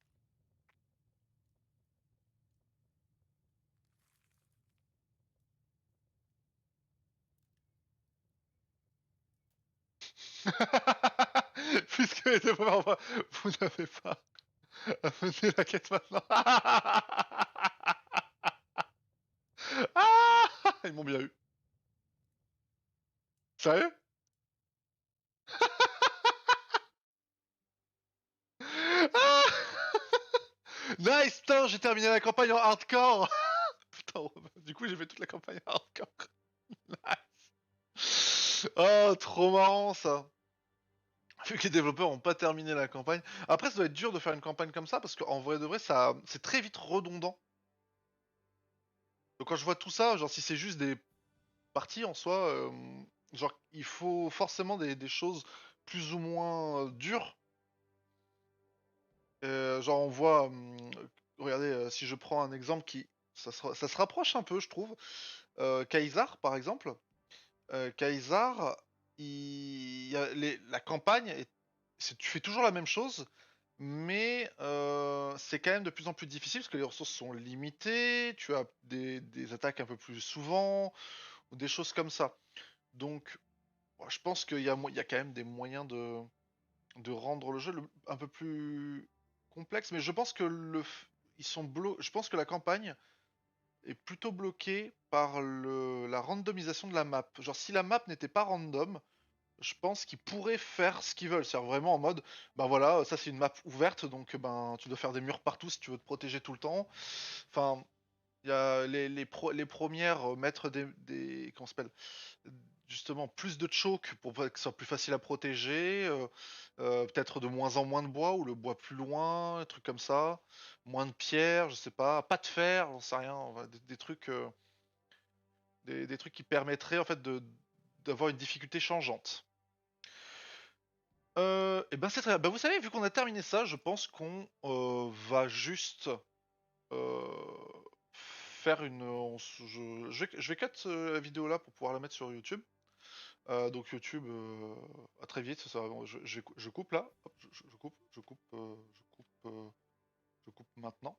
Puisque les développeurs, vous n'avez pas à mener la quête maintenant. Ah, ils m'ont bien eu. Sérieux? Ah. Nice, putain, j'ai terminé la campagne en hardcore. Putain, du coup j'ai fait toute la campagne en hardcore. Nice. Oh, trop marrant ça. Vu que les développeurs ont pas terminé la campagne. Après, ça doit être dur de faire une campagne comme ça parce qu'en vrai de vrai, ça, c'est très vite redondant. Donc quand je vois tout ça, genre si c'est juste des parties en soi, Genre, il faut forcément des choses plus ou moins dures. Genre, on voit, regardez, si je prends un exemple qui, ça se rapproche un peu, je trouve. Caesar, par exemple. Caesar, il y a la campagne, tu fais toujours la même chose, mais c'est quand même de plus en plus difficile parce que les ressources sont limitées, tu as des attaques un peu plus souvent, ou des choses comme ça. Donc, ouais, je pense il y a quand même des moyens de rendre le jeu un peu plus complexe, mais je pense que je pense que la campagne est plutôt bloquée par la randomisation de la map. Genre, si la map n'était pas random, je pense qu'ils pourraient faire ce qu'ils veulent. C'est-à-dire vraiment en mode, ben voilà, ça c'est une map ouverte, donc ben tu dois faire des murs partout si tu veux te protéger tout le temps. Enfin, il y a les premières mettre comment ça s'appelle, justement plus de choke pour que ce soit plus facile à protéger, peut-être de moins en moins de bois ou le bois plus loin, des trucs comme ça, moins de pierres, je sais pas de fer, j'en sais rien, enfin, des trucs, des trucs qui permettraient en fait d'avoir une difficulté changeante. Et ben c'est très bien. Bah, vous savez, vu qu'on a terminé ça, je pense qu'on va juste faire une. Je vais cut la vidéo là pour pouvoir la mettre sur YouTube. Donc YouTube, à très vite. Ça, je coupe là. Hop, je coupe, je coupe maintenant.